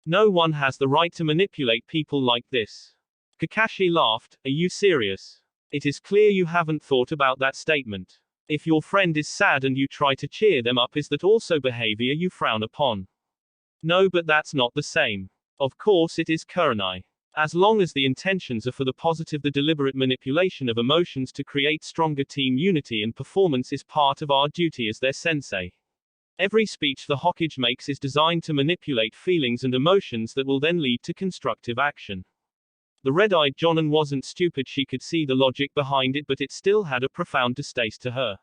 No one has the right to manipulate people like this. Kakashi laughed. Are you serious? It is clear you haven't thought about that statement. If your friend is sad and you try to cheer them up, is that also behavior you frown upon? No, but that's not the same. Of course it is, Kurenai. As long as the intentions are for the positive, the deliberate manipulation of emotions to create stronger team unity and performance is part of our duty as their sensei. Every speech the Hokage makes is designed to manipulate feelings and emotions that will then lead to constructive action. The red-eyed Jonin wasn't stupid, she could see the logic behind it, but it still had a profound distaste to her.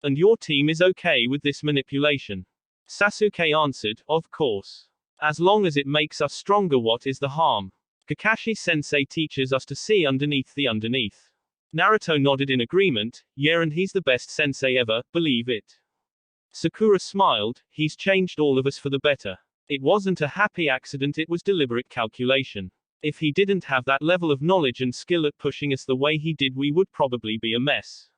And your team is okay with this manipulation? Sasuke answered, of course. As long as it makes us stronger, what is the harm? Kakashi-sensei teaches us to see underneath the underneath. Naruto nodded in agreement. Yeah, and he's the best sensei ever, believe it. Sakura smiled. He's changed all of us for the better. It wasn't a happy accident, it was deliberate calculation. If he didn't have that level of knowledge and skill at pushing us the way he did, we would probably be a mess.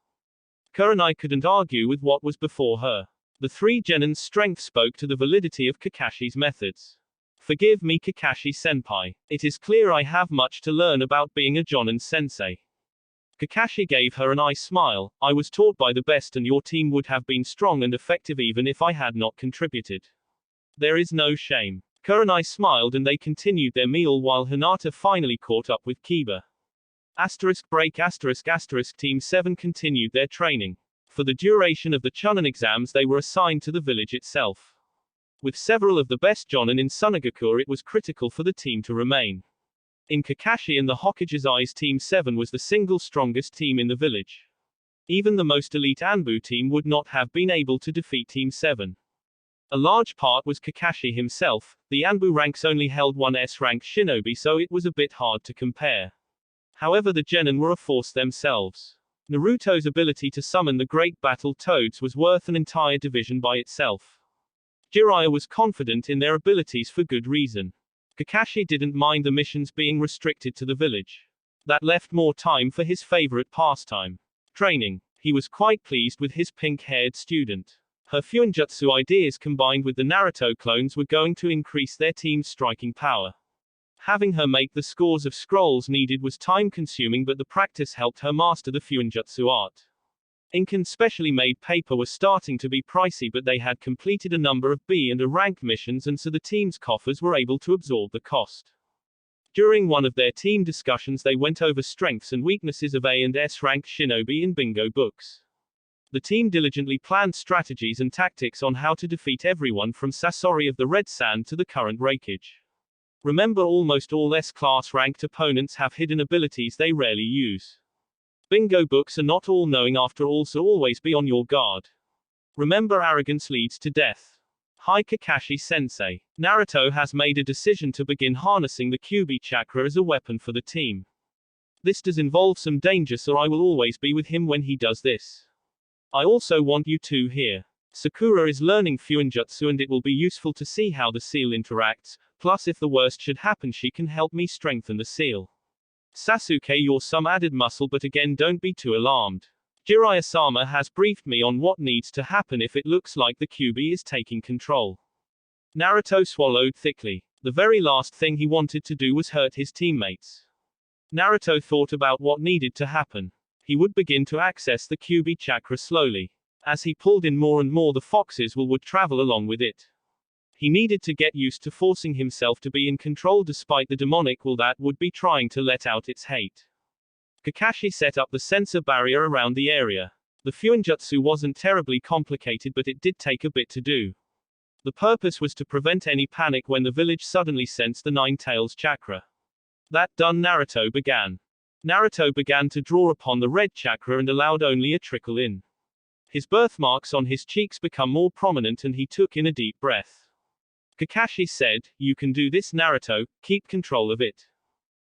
Kurenai couldn't argue with what was before her. The three Genin's strength spoke to the validity of Kakashi's methods. Forgive me, Kakashi-senpai. It is clear I have much to learn about being a Jonin sensei. Kakashi gave her an eye smile. I was taught by the best, and your team would have been strong and effective even if I had not contributed. There is no shame. Kurenai smiled and they continued their meal while Hinata finally caught up with Kiba. ****** Team 7 continued their training. For the duration of the Chunin exams they were assigned to the village itself. With several of the best Jonin in Sunagakure, it was critical for the team to remain. In Kakashi and the Hokage's eyes, Team 7 was the single strongest team in the village. Even the most elite Anbu team would not have been able to defeat Team 7. A large part was Kakashi himself. The Anbu ranks only held one S-rank shinobi, so it was a bit hard to compare. However, the Genin were a force themselves. Naruto's ability to summon the great battle toads was worth an entire division by itself. Jiraiya was confident in their abilities for good reason. Kakashi didn't mind the missions being restricted to the village. That left more time for his favorite pastime. Training. He was quite pleased with his pink-haired student. Her Fuinjutsu ideas combined with the Naruto clones were going to increase their team's striking power. Having her make the scores of scrolls needed was time-consuming, but the practice helped her master the Fuinjutsu art. Ink and specially made paper were starting to be pricey, but they had completed a number of B and A rank missions, and so the team's coffers were able to absorb the cost. During one of their team discussions they went over strengths and weaknesses of A and S rank shinobi in bingo books. The team diligently planned strategies and tactics on how to defeat everyone from Sasori of the Red Sand to the current Raikage. Remember, almost all S-class ranked opponents have hidden abilities they rarely use. Bingo books are not all-knowing after all, so always be on your guard. Remember, arrogance leads to death. Hi Kakashi-sensei. Naruto has made a decision to begin harnessing the Kyuubi chakra as a weapon for the team. This does involve some danger, so I will always be with him when he does this. I also want you two here. Sakura is learning Fuinjutsu and it will be useful to see how the seal interacts, plus if the worst should happen she can help me strengthen the seal. Sasuke, you're some added muscle, but again don't be too alarmed. Jiraiya-sama has briefed me on what needs to happen if it looks like the Kyuubi is taking control. Naruto swallowed thickly. The very last thing he wanted to do was hurt his teammates. Naruto thought about what needed to happen. He would begin to access the Kyuubi chakra slowly. As he pulled in more and more, the fox's will would travel along with it. He needed to get used to forcing himself to be in control despite the demonic will that would be trying to let out its hate. Kakashi set up the sensor barrier around the area. The Fuinjutsu wasn't terribly complicated, but it did take a bit to do. The purpose was to prevent any panic when the village suddenly sensed the Nine Tails chakra. That done, Naruto began to draw upon the red chakra and allowed only a trickle in. His birthmarks on his cheeks become more prominent and he took in a deep breath. Kakashi said, "You can do this, Naruto, keep control of it.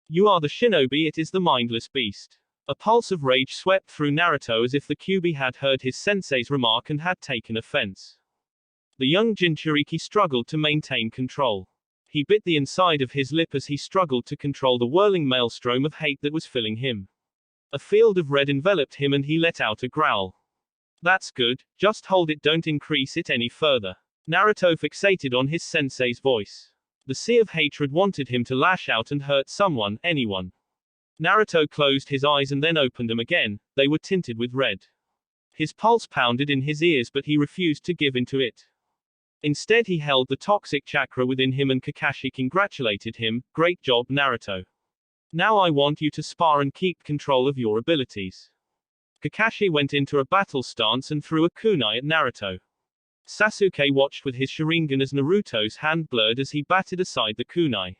You are the shinobi, it is the mindless beast." A pulse of rage swept through Naruto as if the Kyuubi had heard his sensei's remark and had taken offense. The young Jinchuriki struggled to maintain control. He bit the inside of his lip as he struggled to control the whirling maelstrom of hate that was filling him. A field of red enveloped him and he let out a growl. "That's good, just hold it, don't increase it any further." Naruto fixated on his sensei's voice. The sea of hatred wanted him to lash out and hurt someone, anyone. Naruto closed his eyes and then opened them again. They were tinted with red. His pulse pounded in his ears, but he refused to give in to it. Instead, he held the toxic chakra within him and Kakashi congratulated him. "Great job, Naruto. Now I want you to spar and keep control of your abilities." Kakashi went into a battle stance and threw a kunai at Naruto. Sasuke watched with his Sharingan as Naruto's hand blurred as he batted aside the kunai.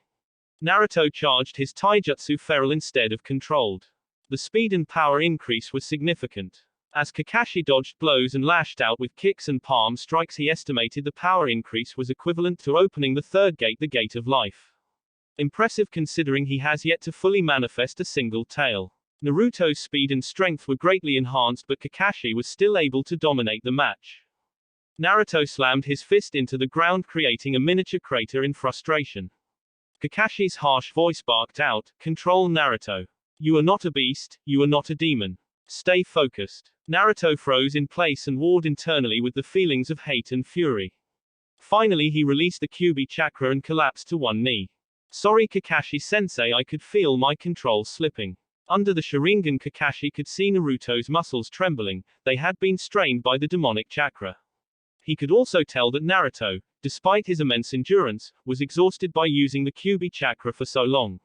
Naruto charged his taijutsu feral instead of controlled. The speed and power increase was significant. As Kakashi dodged blows and lashed out with kicks and palm strikes, he estimated the power increase was equivalent to opening the third gate, the Gate of Life. Impressive considering he has yet to fully manifest a single tail. Naruto's speed and strength were greatly enhanced, but Kakashi was still able to dominate the match. Naruto slammed his fist into the ground, creating a miniature crater in frustration. Kakashi's harsh voice barked out, "Control, Naruto. You are not a beast, you are not a demon. Stay focused." Naruto froze in place and warred internally with the feelings of hate and fury. Finally, he released the Kyuubi chakra and collapsed to one knee. "Sorry, Kakashi-sensei, I could feel my control slipping." Under the Sharingan, Kakashi could see Naruto's muscles trembling. They had been strained by the demonic chakra. He could also tell that Naruto, despite his immense endurance, was exhausted by using the Kyuubi chakra for so long.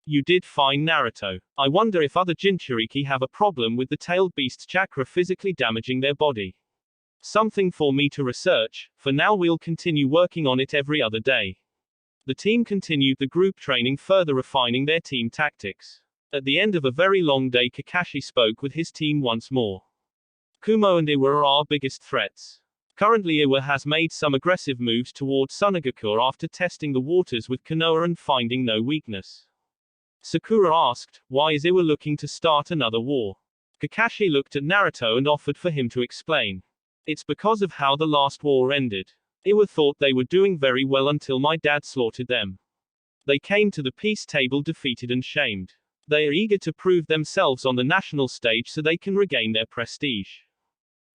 "You did fine, Naruto. I wonder if other Jinchuriki have a problem with the tailed beast's chakra physically damaging their body. Something for me to research. For now, we'll continue working on it every other day." The team continued the group training, further refining their team tactics. At the end of a very long day, Kakashi spoke with his team once more. "Kumo and Iwa are our biggest threats. Currently, Iwa has made some aggressive moves towards Sunagakure after testing the waters with Konoha and finding no weakness." Sakura asked, "Why is Iwa looking to start another war?" Kakashi looked at Naruto and offered for him to explain. "It's because of how the last war ended. Iwa thought they were doing very well until my dad slaughtered them. They came to the peace table defeated and shamed. They are eager to prove themselves on the national stage so they can regain their prestige."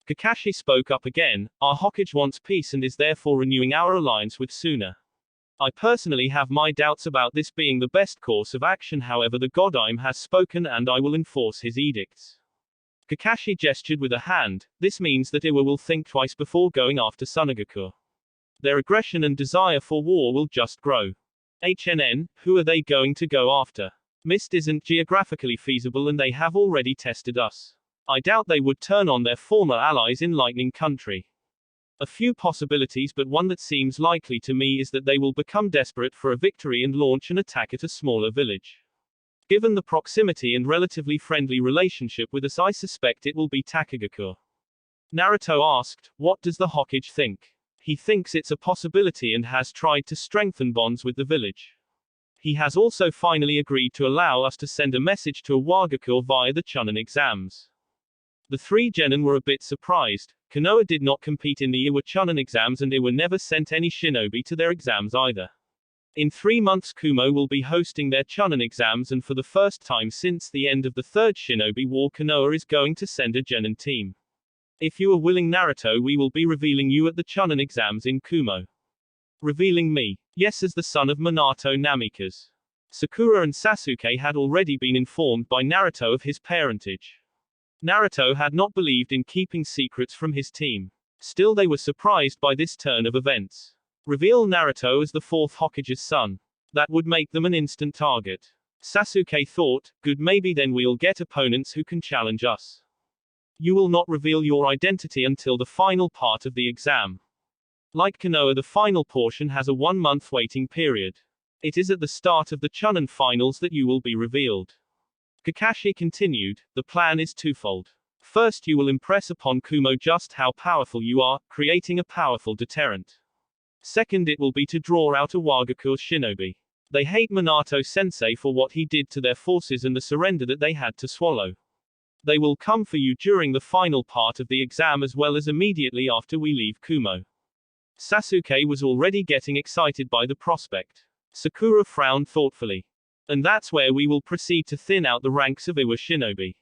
Kakashi spoke up again. "Our Hokage wants peace and is therefore renewing our alliance with Suna. I personally have my doubts about this being the best course of action, however the Godime has spoken and I will enforce his edicts." Kakashi gestured with a hand. "This means that Iwa will think twice before going after Sunagakure. Their aggression and desire for war will just grow. Who are they going to go after? Mist isn't geographically feasible and they have already tested us. I doubt they would turn on their former allies in Lightning Country. A few possibilities, but one that seems likely to me is that they will become desperate for a victory and launch an attack at a smaller village. Given the proximity and relatively friendly relationship with us, I suspect it will be Takagakure." Naruto asked, "What does the Hokage think?" "He thinks it's a possibility and has tried to strengthen bonds with the village. He has also finally agreed to allow us to send a message to Iwagakure via the Chunin exams." The three genin were a bit surprised. Konoha did not compete in the Iwa Chunin exams and Iwa never sent any shinobi to their exams either. In 3 months Kumo will be hosting their Chunin exams, and for the first time since the end of the third Shinobi War, Konoha is going to send a genin team. If you are willing Naruto, we will be revealing you at the Chunin exams in Kumo. Revealing me? Yes, as the son of Minato Namikaze. Sakura and Sasuke had already been informed by Naruto of his parentage. Naruto had not believed in keeping secrets from his team. Still, they were surprised by this turn of events. Reveal Naruto as the fourth Hokage's son. That would make them an instant target. Sasuke thought, good, maybe then we'll get opponents who can challenge us. You will not reveal your identity until the final part of the exam. Like Konoha, the final portion has a 1-month waiting period. It is at the start of the Chunin finals that you will be revealed. Kakashi continued, the plan is twofold. First, you will impress upon Kumo just how powerful you are, creating a powerful deterrent. Second, it will be to draw out a Wagakure shinobi. They hate Minato-sensei for what he did to their forces and the surrender that they had to swallow. They will come for you during the final part of the exam as well as immediately after we leave Kumo. Sasuke was already getting excited by the prospect. Sakura frowned thoughtfully. And that's where we will proceed to thin out the ranks of Iwa shinobi.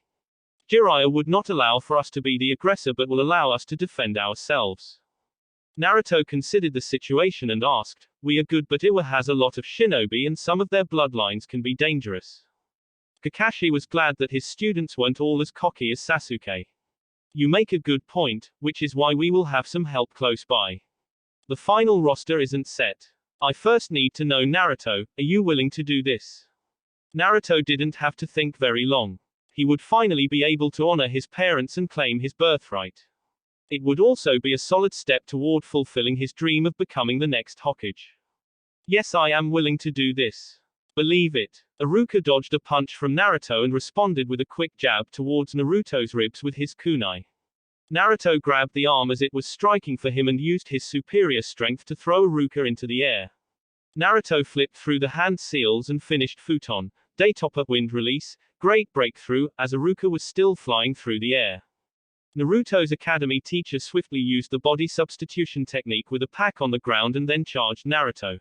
Jiraiya would not allow for us to be the aggressor but will allow us to defend ourselves. Naruto considered the situation and asked, we are good but Iwa has a lot of shinobi and some of their bloodlines can be dangerous. Kakashi was glad that his students weren't all as cocky as Sasuke. You make a good point, which is why we will have some help close by. The final roster isn't set. I first need to know Naruto, are you willing to do this? Naruto didn't have to think very long. He would finally be able to honor his parents and claim his birthright. It would also be a solid step toward fulfilling his dream of becoming the next Hokage. Yes, I am willing to do this. Believe it. Iruka dodged a punch from Naruto and responded with a quick jab towards Naruto's ribs with his kunai. Naruto grabbed the arm as it was striking for him and used his superior strength to throw Iruka into the air. Naruto flipped through the hand seals and finished futon, daytopper wind release, great breakthrough, as Iruka was still flying through the air. Naruto's academy teacher swiftly used the body substitution technique with a pack on the ground and then charged Naruto.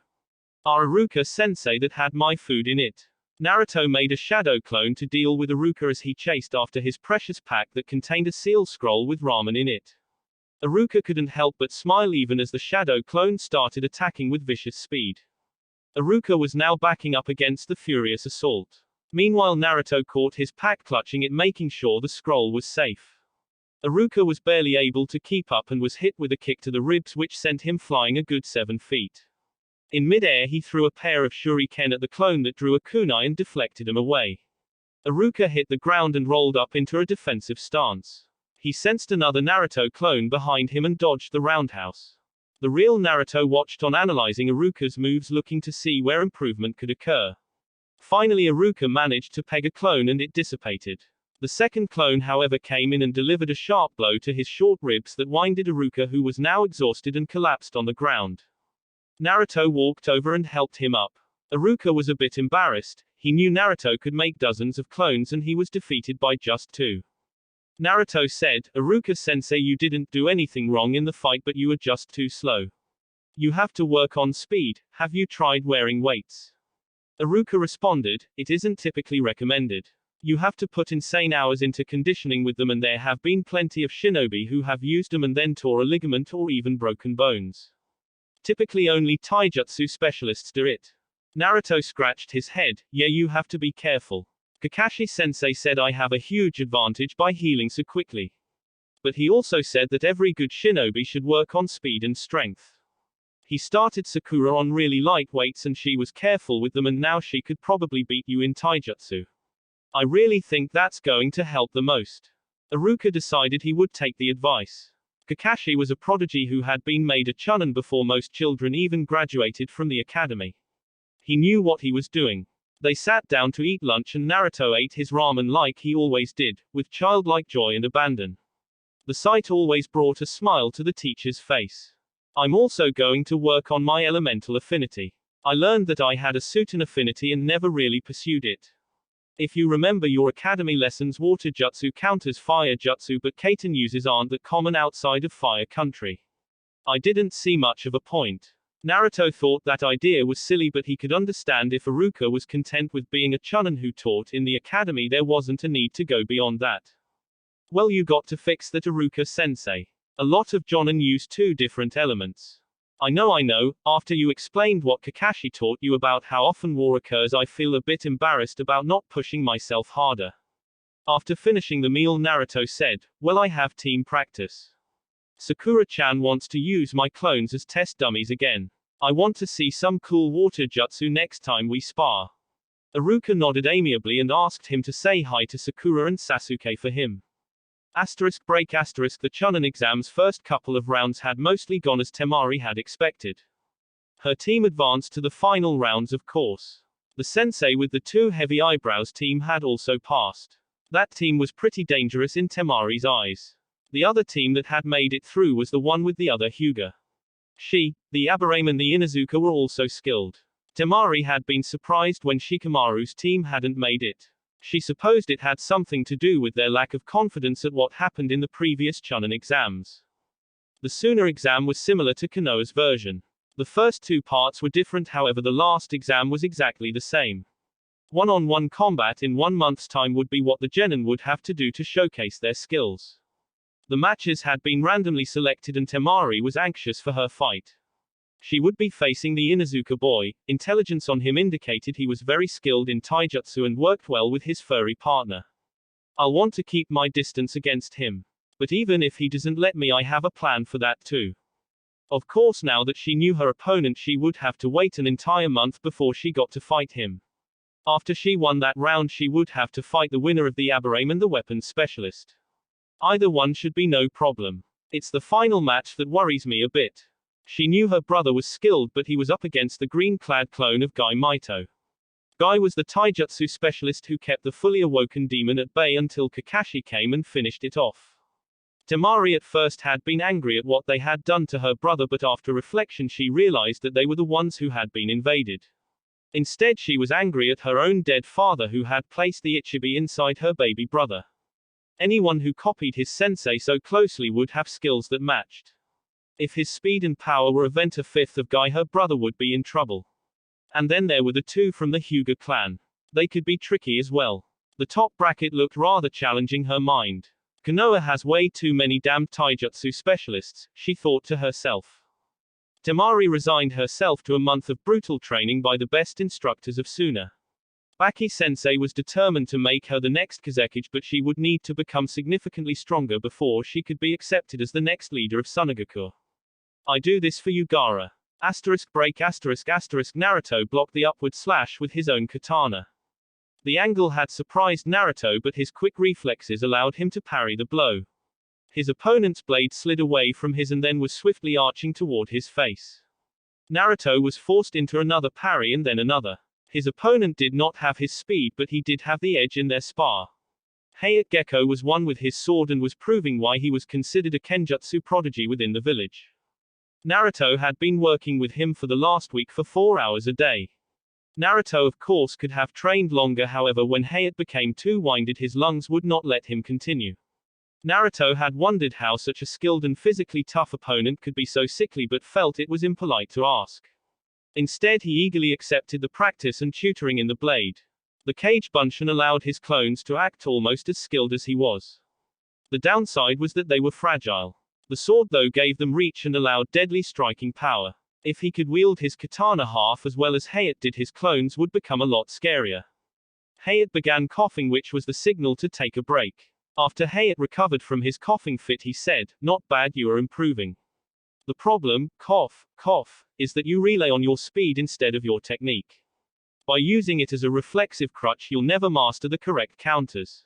Our Iruka-sensei that had my food in it. Naruto made a shadow clone to deal with Iruka as he chased after his precious pack that contained a seal scroll with ramen in it. Iruka couldn't help but smile even as the shadow clone started attacking with vicious speed. Iruka was now backing up against the furious assault. Meanwhile, Naruto caught his pack, clutching it, making sure the scroll was safe. Iruka was barely able to keep up and was hit with a kick to the ribs which sent him flying a good 7 feet. In mid-air he threw a pair of shuriken at the clone that drew a kunai and deflected him away. Iruka hit the ground and rolled up into a defensive stance. He sensed another Naruto clone behind him and dodged the roundhouse. The real Naruto watched on, analyzing Iruka's moves, looking to see where improvement could occur. Finally Iruka managed to peg a clone and it dissipated. The second clone however came in and delivered a sharp blow to his short ribs that winded Iruka, who was now exhausted and collapsed on the ground. Naruto walked over and helped him up. Iruka was a bit embarrassed. He knew Naruto could make dozens of clones and he was defeated by just 2. Naruto said, Iruka-sensei, you didn't do anything wrong in the fight but you were just too slow. You have to work on speed. Have you tried wearing weights? Iruka responded, it isn't typically recommended. You have to put insane hours into conditioning with them, and there have been plenty of shinobi who have used them and then tore a ligament or even broken bones. Typically only taijutsu specialists do it. Naruto scratched his head, yeah, you have to be careful. Kakashi-sensei said I have a huge advantage by healing so quickly. But he also said that every good shinobi should work on speed and strength. He started Sakura on really light weights and she was careful with them, and now she could probably beat you in taijutsu. I really think that's going to help the most. Iruka decided he would take the advice. Kakashi was a prodigy who had been made a chunin before most children even graduated from the academy. He knew what he was doing. They sat down to eat lunch and Naruto ate his ramen like he always did, with childlike joy and abandon. The sight always brought a smile to the teacher's face. I'm also going to work on my elemental affinity. I learned that I had a Sutin affinity and never really pursued it. If you remember your academy lessons, water jutsu counters fire jutsu, but Kaiten uses aren't that common outside of fire country. I didn't see much of a point. Naruto thought that idea was silly, but he could understand if Iruka was content with being a chunin who taught in the academy. There wasn't a need to go beyond that. Well, you got to fix that, Iruka-sensei. A lot of jonin use two different elements. I know, after you explained what Kakashi taught you about how often war occurs, I feel a bit embarrassed about not pushing myself harder. After finishing the meal, Naruto said, well, I have team practice. Sakura-chan wants to use my clones as test dummies again. I want to see some cool water jutsu next time we spar. Iruka nodded amiably and asked him to say hi to Sakura and Sasuke for him. Break. The chunin exam's first couple of rounds had mostly gone as Temari had expected. Her team advanced to the final rounds, of course. The sensei with the two heavy eyebrows team had also passed. That team was pretty dangerous in Temari's eyes. The other team that had made it through was the one with the other Hyuga. The Aburame and the Inuzuka were also skilled. Temari had been surprised when Shikamaru's team hadn't made it. She supposed it had something to do with their lack of confidence at what happened in the previous chunin exams. The Suna exam was similar to Konoha's version. The first two parts were different, however the last exam was exactly the same. One-on-one combat in 1 month's time would be what the genin would have to do to showcase their skills. The matches had been randomly selected and Temari was anxious for her fight. She would be facing the Inuzuka boy. Intelligence on him indicated he was very skilled in taijutsu and worked well with his furry partner. I'll want to keep my distance against him. But even if he doesn't let me, I have a plan for that too. Of course, now that she knew her opponent, she would have to wait an entire month before she got to fight him. After she won that round, she would have to fight the winner of the Aburame and the weapons specialist. Either one should be no problem. It's the final match that worries me a bit. She knew her brother was skilled, but he was up against the green-clad clone of Guy Maito. Guy was the taijutsu specialist who kept the fully awoken demon at bay until Kakashi came and finished it off. Temari at first had been angry at what they had done to her brother, but after reflection she realized that they were the ones who had been invaded. Instead, she was angry at her own dead father who had placed the Ichibi inside her baby brother. Anyone who copied his sensei so closely would have skills that matched. If his speed and power were a fifth of Guy, her brother would be in trouble. And then there were the two from the Hyuga clan. They could be tricky as well. The top bracket looked rather challenging her mind. Konoha has way too many damned taijutsu specialists, she thought to herself. Temari resigned herself to a month of brutal training by the best instructors of Suna. Baki-sensei was determined to make her the next Kazekage, but she would need to become significantly stronger before she could be accepted as the next leader of Sunagaku. I do this for you, Gaara. Break. Naruto blocked the upward slash with his own katana. The angle had surprised Naruto, but his quick reflexes allowed him to parry the blow. His opponent's blade slid away from his and then was swiftly arching toward his face. Naruto was forced into another parry and then another. His opponent did not have his speed, but he did have the edge in their spar. Hayate Gecko was one with his sword and was proving why he was considered a kenjutsu prodigy within the village. Naruto had been working with him for the last week for 4 hours a day. Naruto of course could have trained longer, however when Hayate became too winded his lungs would not let him continue. Naruto had wondered how such a skilled and physically tough opponent could be so sickly, but felt it was impolite to ask. Instead he eagerly accepted the practice and tutoring in the blade. The Kage Bunshin allowed his clones to act almost as skilled as he was. The downside was that they were fragile. The sword though gave them reach and allowed deadly striking power. If he could wield his katana half as well as Hayate did, his clones would become a lot scarier. Hayate began coughing, which was the signal to take a break. After Hayate recovered from his coughing fit he said, "Not bad, you are improving. The problem, cough, is that you rely on your speed instead of your technique. By using it as a reflexive crutch you'll never master the correct counters."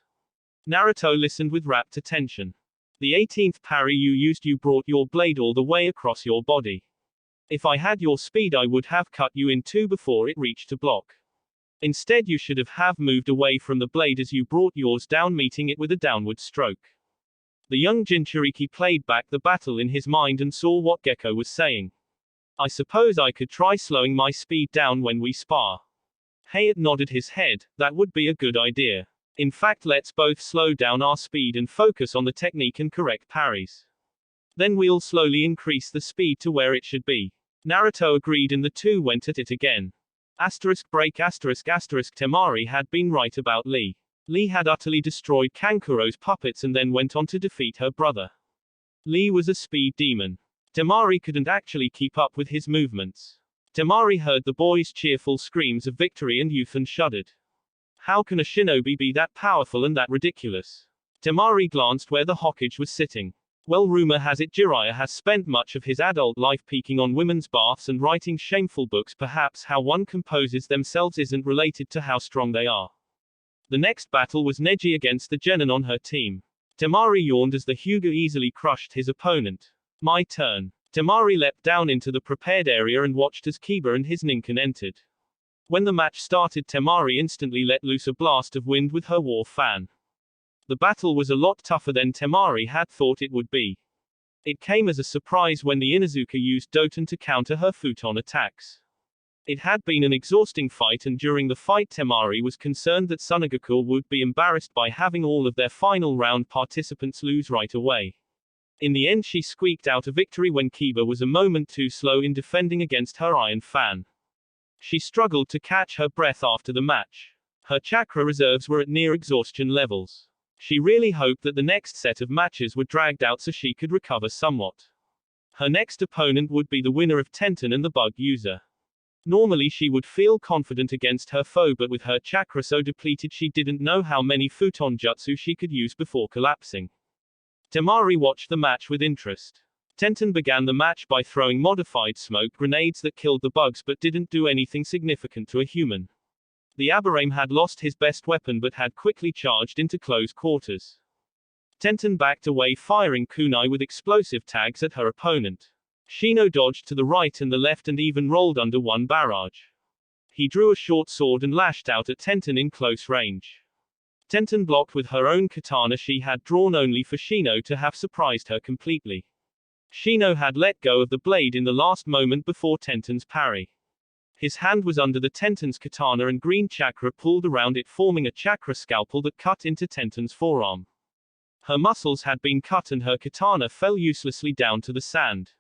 Naruto listened with rapt attention. The 18th parry you used, you brought your blade all the way across your body. If I had your speed I would have cut you in two before it reached to block. Instead you should have moved away from the blade as you brought yours down, meeting it with a downward stroke. The young Jinchuriki played back the battle in his mind and saw what Gecko was saying. I suppose I could try slowing my speed down when we spar. Hayate nodded his head. That would be a good idea. In fact, let's both slow down our speed and focus on the technique and correct parries. Then we'll slowly increase the speed to where it should be. Naruto agreed and the two went at it again. ****** Temari had been right about Lee. Lee had utterly destroyed Kankuro's puppets and then went on to defeat her brother. Lee was a speed demon. Temari couldn't actually keep up with his movements. Temari heard the boys' cheerful screams of victory and youth and shuddered. How can a shinobi be that powerful and that ridiculous? Temari glanced where the Hokage was sitting. Well, rumor has it Jiraiya has spent much of his adult life peeking on women's baths and writing shameful books. Perhaps how one composes themselves isn't related to how strong they are. The next battle was Neji against the genin on her team. Temari yawned as the Hyuga easily crushed his opponent. My turn. Temari leapt down into the prepared area and watched as Kiba and his Ninken entered. When the match started, Temari instantly let loose a blast of wind with her war fan. The battle was a lot tougher than Temari had thought it would be. It came as a surprise when the Inuzuka used Doton to counter her futon attacks. It had been an exhausting fight, and during the fight Temari was concerned that Sunagaku would be embarrassed by having all of their final round participants lose right away. In the end she squeaked out a victory when Kiba was a moment too slow in defending against her iron fan. She struggled to catch her breath after the match. Her chakra reserves were at near exhaustion levels. She really hoped that the next set of matches were dragged out so she could recover somewhat. Her next opponent would be the winner of Tenten and the bug user. Normally she would feel confident against her foe, but with her chakra so depleted she didn't know how many futon jutsu she could use before collapsing. Temari watched the match with interest. Tenten began the match by throwing modified smoke grenades that killed the bugs but didn't do anything significant to a human. The Aburame had lost his best weapon but had quickly charged into close quarters. Tenten backed away, firing kunai with explosive tags at her opponent. Shino dodged to the right and the left and even rolled under one barrage. He drew a short sword and lashed out at Tenten in close range. Tenten blocked with her own katana she had drawn only for Shino to have surprised her completely. Shino had let go of the blade in the last moment before Tenten's parry. His hand was under the Tenten's katana and green chakra pulled around it, forming a chakra scalpel that cut into Tenten's forearm. Her muscles had been cut and her katana fell uselessly down to the sand.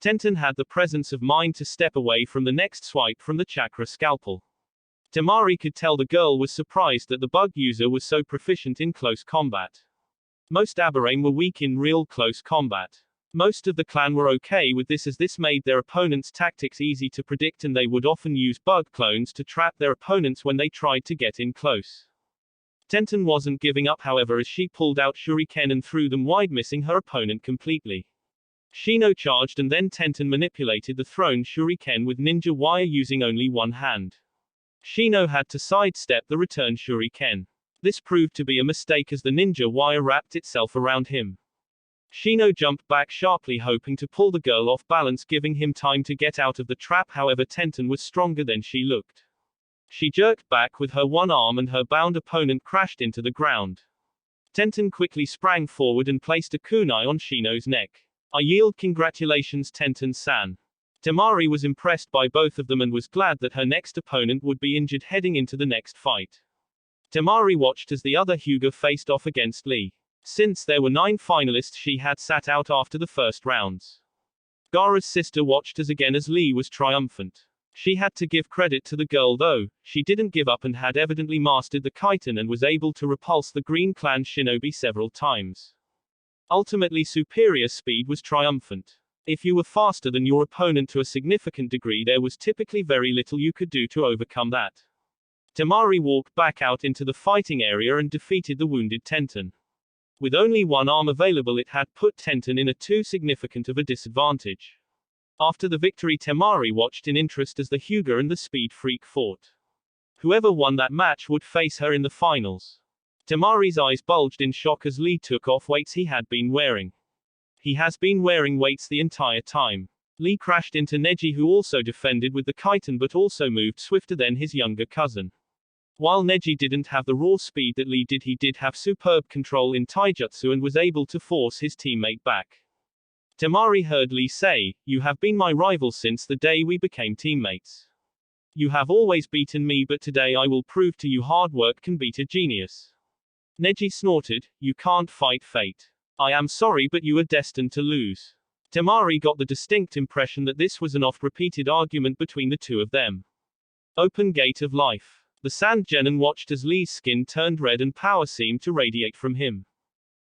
Tenten had the presence of mind to step away from the next swipe from the chakra scalpel. Temari could tell the girl was surprised that the bug user was so proficient in close combat. Most Aburame were weak in real close combat. Most of the clan were okay with this, as this made their opponents' tactics easy to predict, and they would often use bug clones to trap their opponents when they tried to get in close. Tenten wasn't giving up, however, as she pulled out shuriken and threw them wide, missing her opponent completely. Shino charged and then Tenten manipulated the thrown shuriken with ninja wire using only one hand. Shino had to sidestep the return shuriken. This proved to be a mistake as the ninja wire wrapped itself around him. Shino jumped back sharply, hoping to pull the girl off balance, giving him time to get out of the trap. However, Tenten was stronger than she looked. She jerked back with her one arm and her bound opponent crashed into the ground. Tenten quickly sprang forward and placed a kunai on Shino's neck. I yield. Congratulations, Tenten-san. Temari was impressed by both of them and was glad that her next opponent would be injured heading into the next fight. Temari watched as the other Hyuga faced off against Lee. Since there were 9 finalists, she had sat out after the first rounds. Gaara's sister watched as Lee was triumphant. She had to give credit to the girl though, she didn't give up and had evidently mastered the kaiten and was able to repulse the Green Clan shinobi several times. Ultimately, superior speed was triumphant. If you were faster than your opponent to a significant degree, there was typically very little you could do to overcome that. Temari walked back out into the fighting area and defeated the wounded Tenten. With only one arm available, it had put Tenten in a too significant of a disadvantage. After the victory, Temari watched in interest as the Hyuga and the Speed Freak fought. Whoever won that match would face her in the finals. Temari's eyes bulged in shock as Lee took off weights he had been wearing. He has been wearing weights the entire time. Lee crashed into Neji, who also defended with the kaiten but also moved swifter than his younger cousin. While Neji didn't have the raw speed that Lee did, he did have superb control in taijutsu and was able to force his teammate back. Temari heard Lee say, "You have been my rival since the day we became teammates. You have always beaten me, but today I will prove to you hard work can beat a genius." Neji snorted, "You can't fight fate. I am sorry, but you are destined to lose." Temari got the distinct impression that this was an oft-repeated argument between the two of them. Open gate of life. The Sand Genin watched as Lee's skin turned red and power seemed to radiate from him.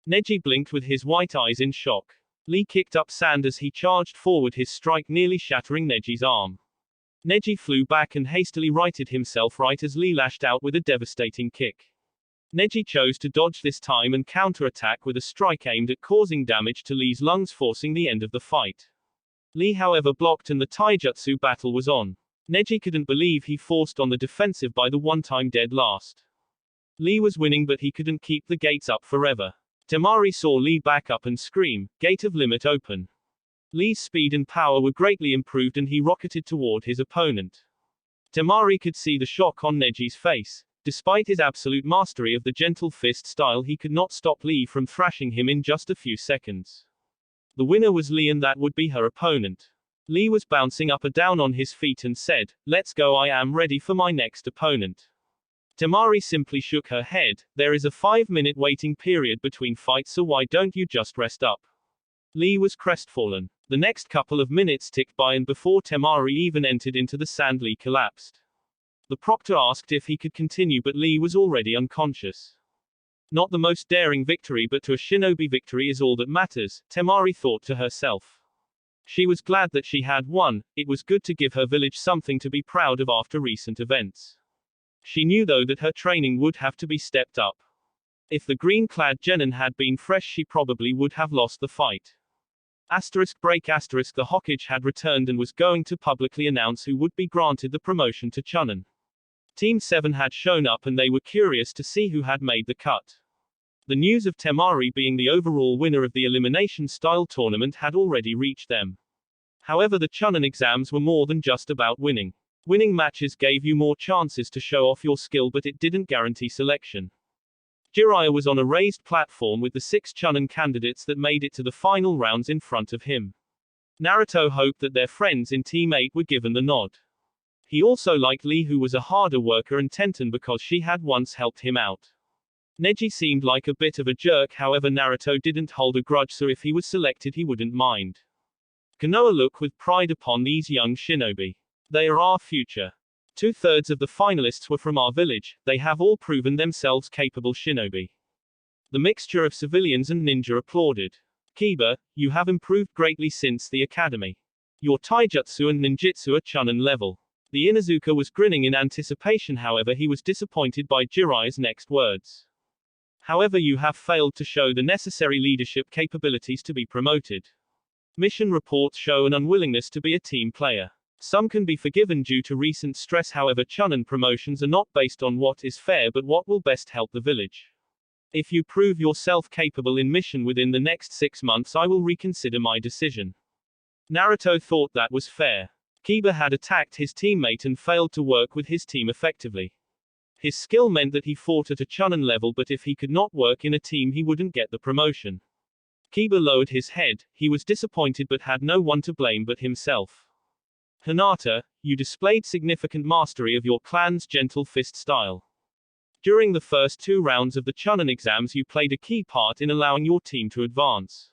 Neji blinked with his white eyes in shock. Lee kicked up sand as he charged forward, his strike nearly shattering Neji's arm. Neji flew back and hastily righted himself right as Lee lashed out with a devastating kick. Neji chose to dodge this time and counterattack with a strike aimed at causing damage to Lee's lungs, forcing the end of the fight. Lee however blocked and the taijutsu battle was on. Neji couldn't believe he forced on the defensive by the one-time dead last. Lee was winning but he couldn't keep the gates up forever. Temari saw Lee back up and scream, "Gate of limit open." Lee's speed and power were greatly improved and he rocketed toward his opponent. Temari could see the shock on Neji's face. Despite his absolute mastery of the gentle fist style, he could not stop Lee from thrashing him in just a few seconds. The winner was Lee and that would be her opponent. Lee was bouncing up and down on his feet and said, "Let's go, I am ready for my next opponent." Temari simply shook her head. "There is a 5-minute waiting period between fights, so why don't you just rest up?" Lee was crestfallen. The next couple of minutes ticked by and before Temari even entered into the sand, Lee collapsed. The proctor asked if he could continue but Lee was already unconscious. Not the most daring victory, but to a shinobi victory is all that matters, Temari thought to herself. She was glad that she had won. It was good to give her village something to be proud of after recent events. She knew though that her training would have to be stepped up. If the green-clad genin had been fresh, she probably would have lost the fight. Break the Hokage had returned and was going to publicly announce who would be granted the promotion to Chunin. Team 7 had shown up and they were curious to see who had made the cut. The news of Temari being the overall winner of the elimination-style tournament had already reached them. However, the Chunin exams were more than just about winning. Winning matches gave you more chances to show off your skill, but it didn't guarantee selection. Jiraiya was on a raised platform with the 6 Chunin candidates that made it to the final rounds in front of him. Naruto hoped that their friends in Team 8 were given the nod. He also liked Lee, who was a harder worker, and Tenten because she had once helped him out. Neji seemed like a bit of a jerk, however Naruto didn't hold a grudge, so if he was selected he wouldn't mind. Konoha looked with pride upon these young shinobi. They are our future. 2/3 of the finalists were from our village, they have all proven themselves capable shinobi. The mixture of civilians and ninja applauded. Kiba, you have improved greatly since the academy. Your taijutsu and ninjutsu are Chunin level. The Inuzuka was grinning in anticipation, however he was disappointed by Jiraiya's next words. However, you have failed to show the necessary leadership capabilities to be promoted. Mission reports show an unwillingness to be a team player. Some can be forgiven due to recent stress, however Chunin promotions are not based on what is fair but what will best help the village. If you prove yourself capable in mission within the next 6 months, I will reconsider my decision. Naruto thought that was fair. Kiba had attacked his teammate and failed to work with his team effectively. His skill meant that he fought at a Chunin level, but if he could not work in a team he wouldn't get the promotion. Kiba lowered his head. He was disappointed but had no one to blame but himself. Hinata, you displayed significant mastery of your clan's gentle fist style. During the first 2 rounds of the Chunin exams you played a key part in allowing your team to advance.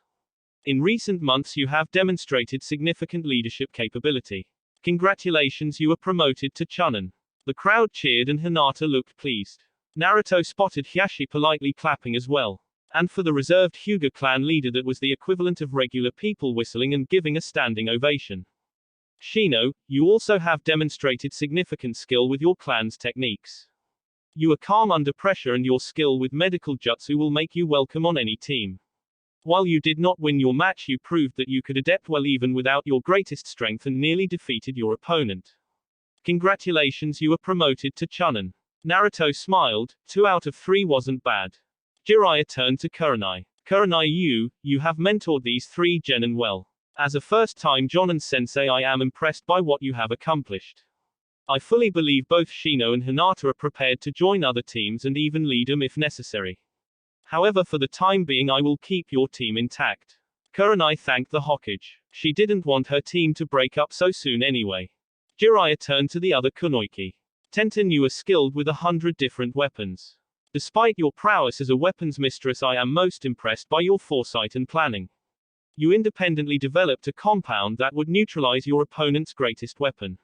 In recent months you have demonstrated significant leadership capability. Congratulations, you were promoted to Chunin. The crowd cheered and Hinata looked pleased. Naruto spotted Hiyashi politely clapping as well. And for the reserved Hyuga clan leader, that was the equivalent of regular people whistling and giving a standing ovation. Shino, you also have demonstrated significant skill with your clan's techniques. You are calm under pressure and your skill with medical jutsu will make you welcome on any team. While you did not win your match, you proved that you could adapt well even without your greatest strength and nearly defeated your opponent. Congratulations, you were promoted to Chunin. Naruto smiled. 2 out of 3 wasn't bad. Jiraiya turned to Kurenai. Kurenai, you have mentored these 3 genin well. As a first-time Jonin sensei, I am impressed by what you have accomplished. I fully believe both Shino and Hinata are prepared to join other teams and even lead them if necessary. However, for the time being I will keep your team intact. Kurenai thanked the Hokage. She didn't want her team to break up so soon anyway. Jiraiya turned to the other Kunoichi. Tenten, you are skilled with 100 different weapons. Despite your prowess as a weapons mistress, I am most impressed by your foresight and planning. You independently developed a compound that would neutralize your opponent's greatest weapon.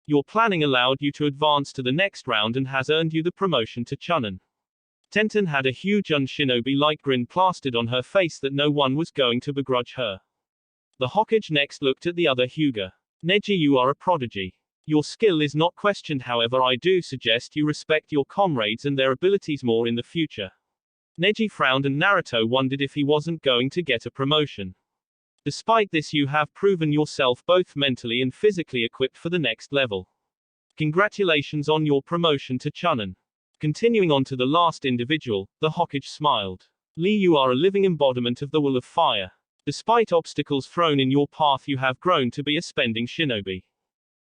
Your planning allowed you to advance to the next round and has earned you the promotion to Chunin. Tenten had a huge un-shinobi-like grin plastered on her face that no one was going to begrudge her. The Hokage next looked at the other Hyuga. Neji, you are a prodigy. Your skill is not questioned, however I do suggest you respect your comrades and their abilities more in the future. Neji frowned and Naruto wondered if he wasn't going to get a promotion. Despite this, you have proven yourself both mentally and physically equipped for the next level. Congratulations on your promotion to Chunin. Continuing on to the last individual, the Hokage smiled. Lee, you are a living embodiment of the will of fire. Despite obstacles thrown in your path, you have grown to be a spending shinobi.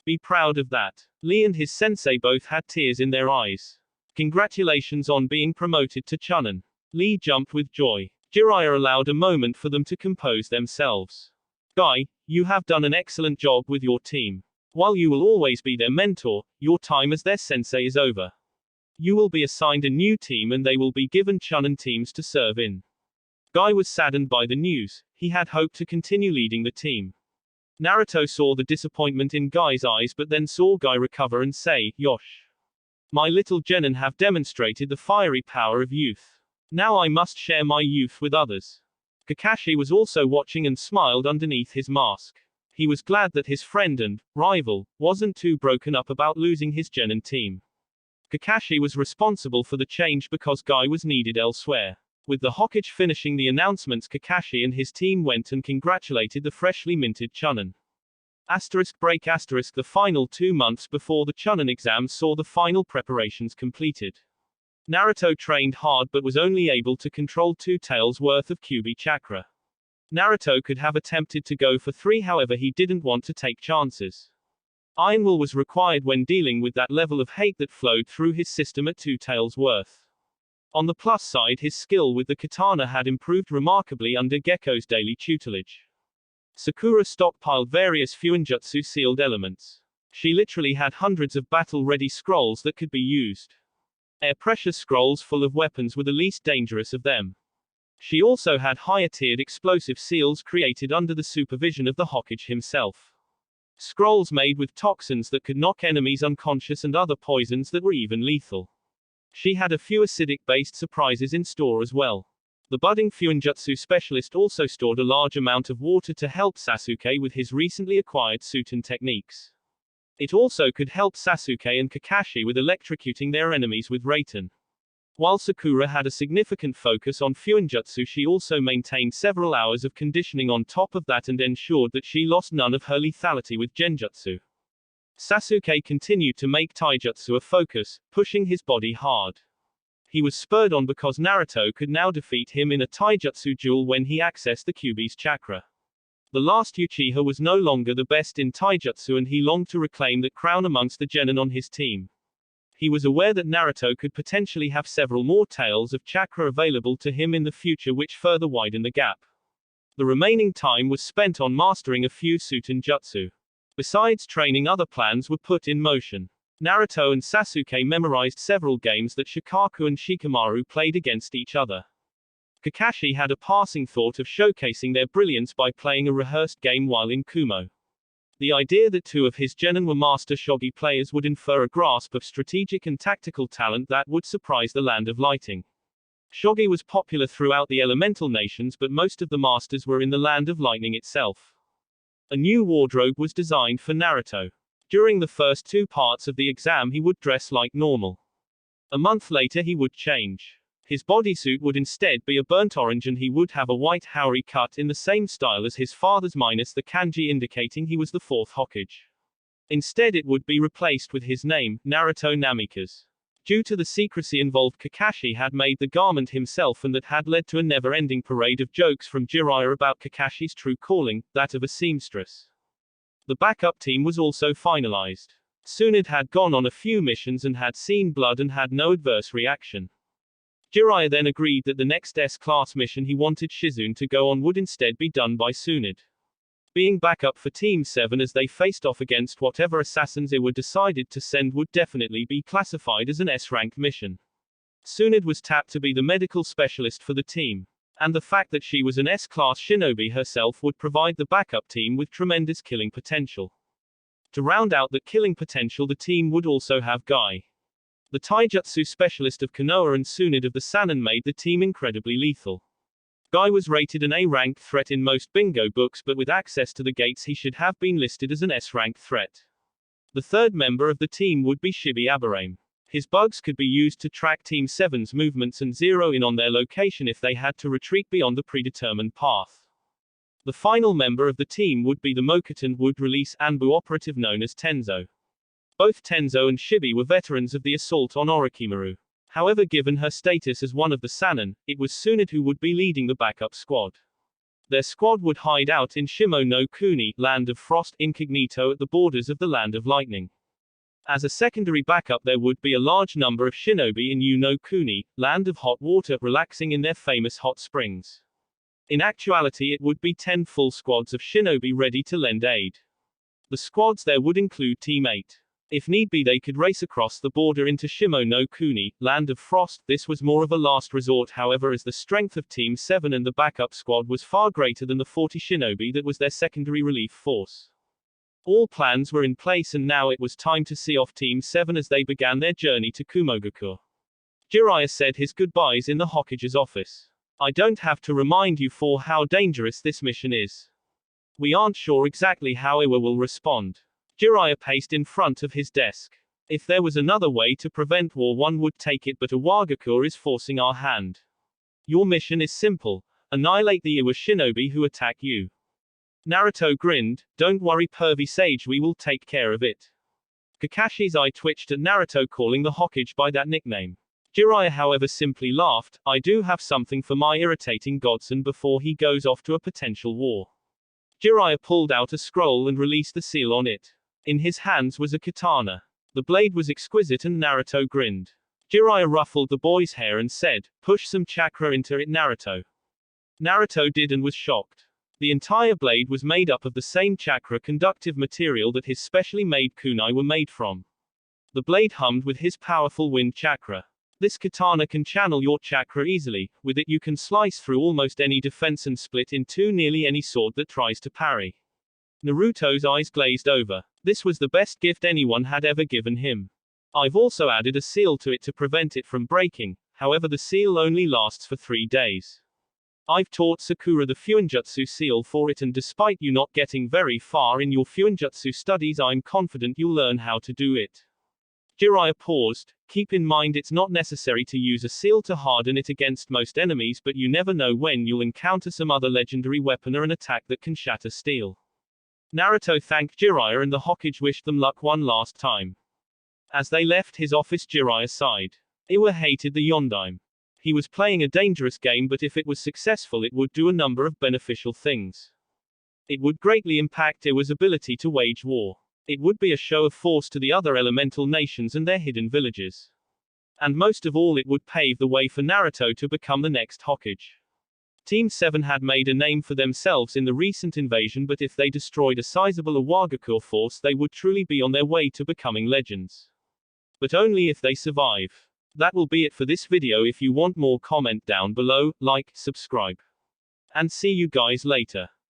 Be proud of that. Lee and his sensei both had tears in their eyes. Congratulations on being promoted to Chunin. Lee jumped with joy. Jiraiya allowed a moment for them to compose themselves. Guy, you have done an excellent job with your team. While you will always be their mentor, your time as their sensei is over. You will be assigned a new team and they will be given Chunin teams to serve in. Guy was saddened by the news. He had hoped to continue leading the team. Naruto saw the disappointment in Guy's eyes but then saw Guy recover and say, Yosh. My little genin have demonstrated the fiery power of youth. Now I must share my youth with others. Kakashi was also watching and smiled underneath his mask. He was glad that his friend and rival wasn't too broken up about losing his genin team. Kakashi was responsible for the change because Guy was needed elsewhere. With the Hokage finishing the announcements, Kakashi and his team went and congratulated the freshly minted Chunin. The final 2 months before the Chunin exams saw the final preparations completed. Naruto trained hard but was only able to control 2 taels worth of Kyuubi chakra. Naruto could have attempted to go for 3, however he didn't want to take chances. Iron will was required when dealing with that level of hate that flowed through his system at 2 taels worth. On the plus side, his skill with the katana had improved remarkably under Gekko's daily tutelage. Sakura stockpiled various Fuinjutsu sealed elements. She literally had hundreds of battle-ready scrolls that could be used. Air pressure scrolls full of weapons were the least dangerous of them. She also had higher-tiered explosive seals created under the supervision of the Hokage himself. Scrolls made with toxins that could knock enemies unconscious and other poisons that were even lethal. She had a few acidic-based surprises in store as well. The budding Fuinjutsu specialist also stored a large amount of water to help Sasuke with his recently acquired Suiten techniques. It also could help Sasuke and Kakashi with electrocuting their enemies with Raiten. While Sakura had a significant focus on Fuinjutsu, she also maintained several hours of conditioning on top of that and ensured that she lost none of her lethality with Genjutsu. Sasuke continued to make taijutsu a focus, pushing his body hard. He was spurred on because Naruto could now defeat him in a taijutsu duel when he accessed the Kyuubi's chakra. The last Uchiha was no longer the best in taijutsu and he longed to reclaim that crown amongst the genin on his team. He was aware that Naruto could potentially have several more taels of chakra available to him in the future, which further widened the gap. The remaining time was spent on mastering a few Suiten jutsu. Besides training, other plans were put in motion. Naruto and Sasuke memorized several games that Shikaku and Shikamaru played against each other. Kakashi had a passing thought of showcasing their brilliance by playing a rehearsed game while in Kumo. The idea that 2 of his genin were master shogi players would infer a grasp of strategic and tactical talent that would surprise the land of lighting. Shogi was popular throughout the elemental nations, but most of the masters were in the land of lightning itself. A new wardrobe was designed for Naruto. During the first 2 parts of the exam he would dress like normal. A month later he would change. His bodysuit would instead be a burnt orange and he would have a white haori cut in the same style as his father's minus the kanji indicating he was the 4th Hokage. Instead it would be replaced with his name, Naruto Namikaze. Due to the secrecy involved, Kakashi had made the garment himself and that had led to a never-ending parade of jokes from Jiraiya about Kakashi's true calling, that of a seamstress. The backup team was also finalized. Tsunade had gone on a few missions and had seen blood and had no adverse reaction. Jiraiya then agreed that the next S-class mission he wanted Shizune to go on would instead be done by Tsunade. Being backup for Team 7 as they faced off against whatever assassins they were decided to send would definitely be classified as an S-rank mission. Tsunade was tapped to be the medical specialist for the team. And the fact that she was an S-class shinobi herself would provide the backup team with tremendous killing potential. To round out the killing potential, the team would also have Guy, the taijutsu specialist of Konoha and Tsunade of the Sannin, made the team incredibly lethal. Guy was rated an A-ranked threat in most bingo books, but with access to the gates he should have been listed as an S-ranked threat. The third member of the team would be Shibi Aburame. His bugs could be used to track Team 7's movements and zero in on their location if they had to retreat beyond the predetermined path. The final member of the team would be the Mokuton would release Anbu operative known as Tenzo. Both Tenzo and Shibi were veterans of the assault on Orochimaru. However, given her status as one of the Sannin, it was Tsunade who would be leading the backup squad. Their squad would hide out in Shimo no Kuni, Land of Frost, incognito at the borders of the Land of Lightning. As a secondary backup, there would be a large number of shinobi in Yu no Kuni, Land of Hot Water, relaxing in their famous hot springs. In actuality, it would be 10 full squads of shinobi ready to lend aid. The squads there would include Team 8. If need be, they could race across the border into Shimo no Kuni, Land of Frost. This was more of a last resort, however, as the strength of Team 7 and the backup squad was far greater than the 40 shinobi that was their secondary relief force. All plans were in place, and now it was time to see off Team 7 as they began their journey to Kumogakur. Jiraiya said his goodbyes in the Hokage's office. I don't have to remind you for how dangerous this mission is. We aren't sure exactly how Iwa will respond. Jiraiya paced in front of his desk. If there was another way to prevent war, one would take it, but Iwagakure is forcing our hand. Your mission is simple. Annihilate the Iwa shinobi who attack you. Naruto grinned. Don't worry, pervy sage, we will take care of it. Kakashi's eye twitched at Naruto calling the Hokage by that nickname. Jiraiya, however, simply laughed. I do have something for my irritating godson before he goes off to a potential war. Jiraiya pulled out a scroll and released the seal on it. In his hands was a katana. The blade was exquisite and Naruto grinned. Jiraiya ruffled the boy's hair and said, push some chakra into it, Naruto. Naruto did and was shocked. The entire blade was made up of the same chakra conductive material that his specially made kunai were made from. The blade hummed with his powerful wind chakra. This katana can channel your chakra easily. With it you can slice through almost any defense and split in two nearly any sword that tries to parry. Naruto's eyes glazed over. This was the best gift anyone had ever given him. I've also added a seal to it to prevent it from breaking, however the seal only lasts for 3 days. I've taught Sakura the Fuinjutsu seal for it, and despite you not getting very far in your Fuinjutsu studies, I'm confident you'll learn how to do it. Jiraiya paused. Keep in mind it's not necessary to use a seal to harden it against most enemies, but you never know when you'll encounter some other legendary weapon or an attack that can shatter steel. Naruto thanked Jiraiya and the Hokage wished them luck one last time. As they left his office, Jiraiya sighed. Iwa hated the Yondaime. He was playing a dangerous game, but if it was successful it would do a number of beneficial things. It would greatly impact Iwa's ability to wage war. It would be a show of force to the other elemental nations and their hidden villages. And most of all, it would pave the way for Naruto to become the next Hokage. Team 7 had made a name for themselves in the recent invasion, but if they destroyed a sizable Iwagakure force they would truly be on their way to becoming legends. But only if they survive. That will be it for this video. If you want more, comment down below, like, subscribe. And see you guys later.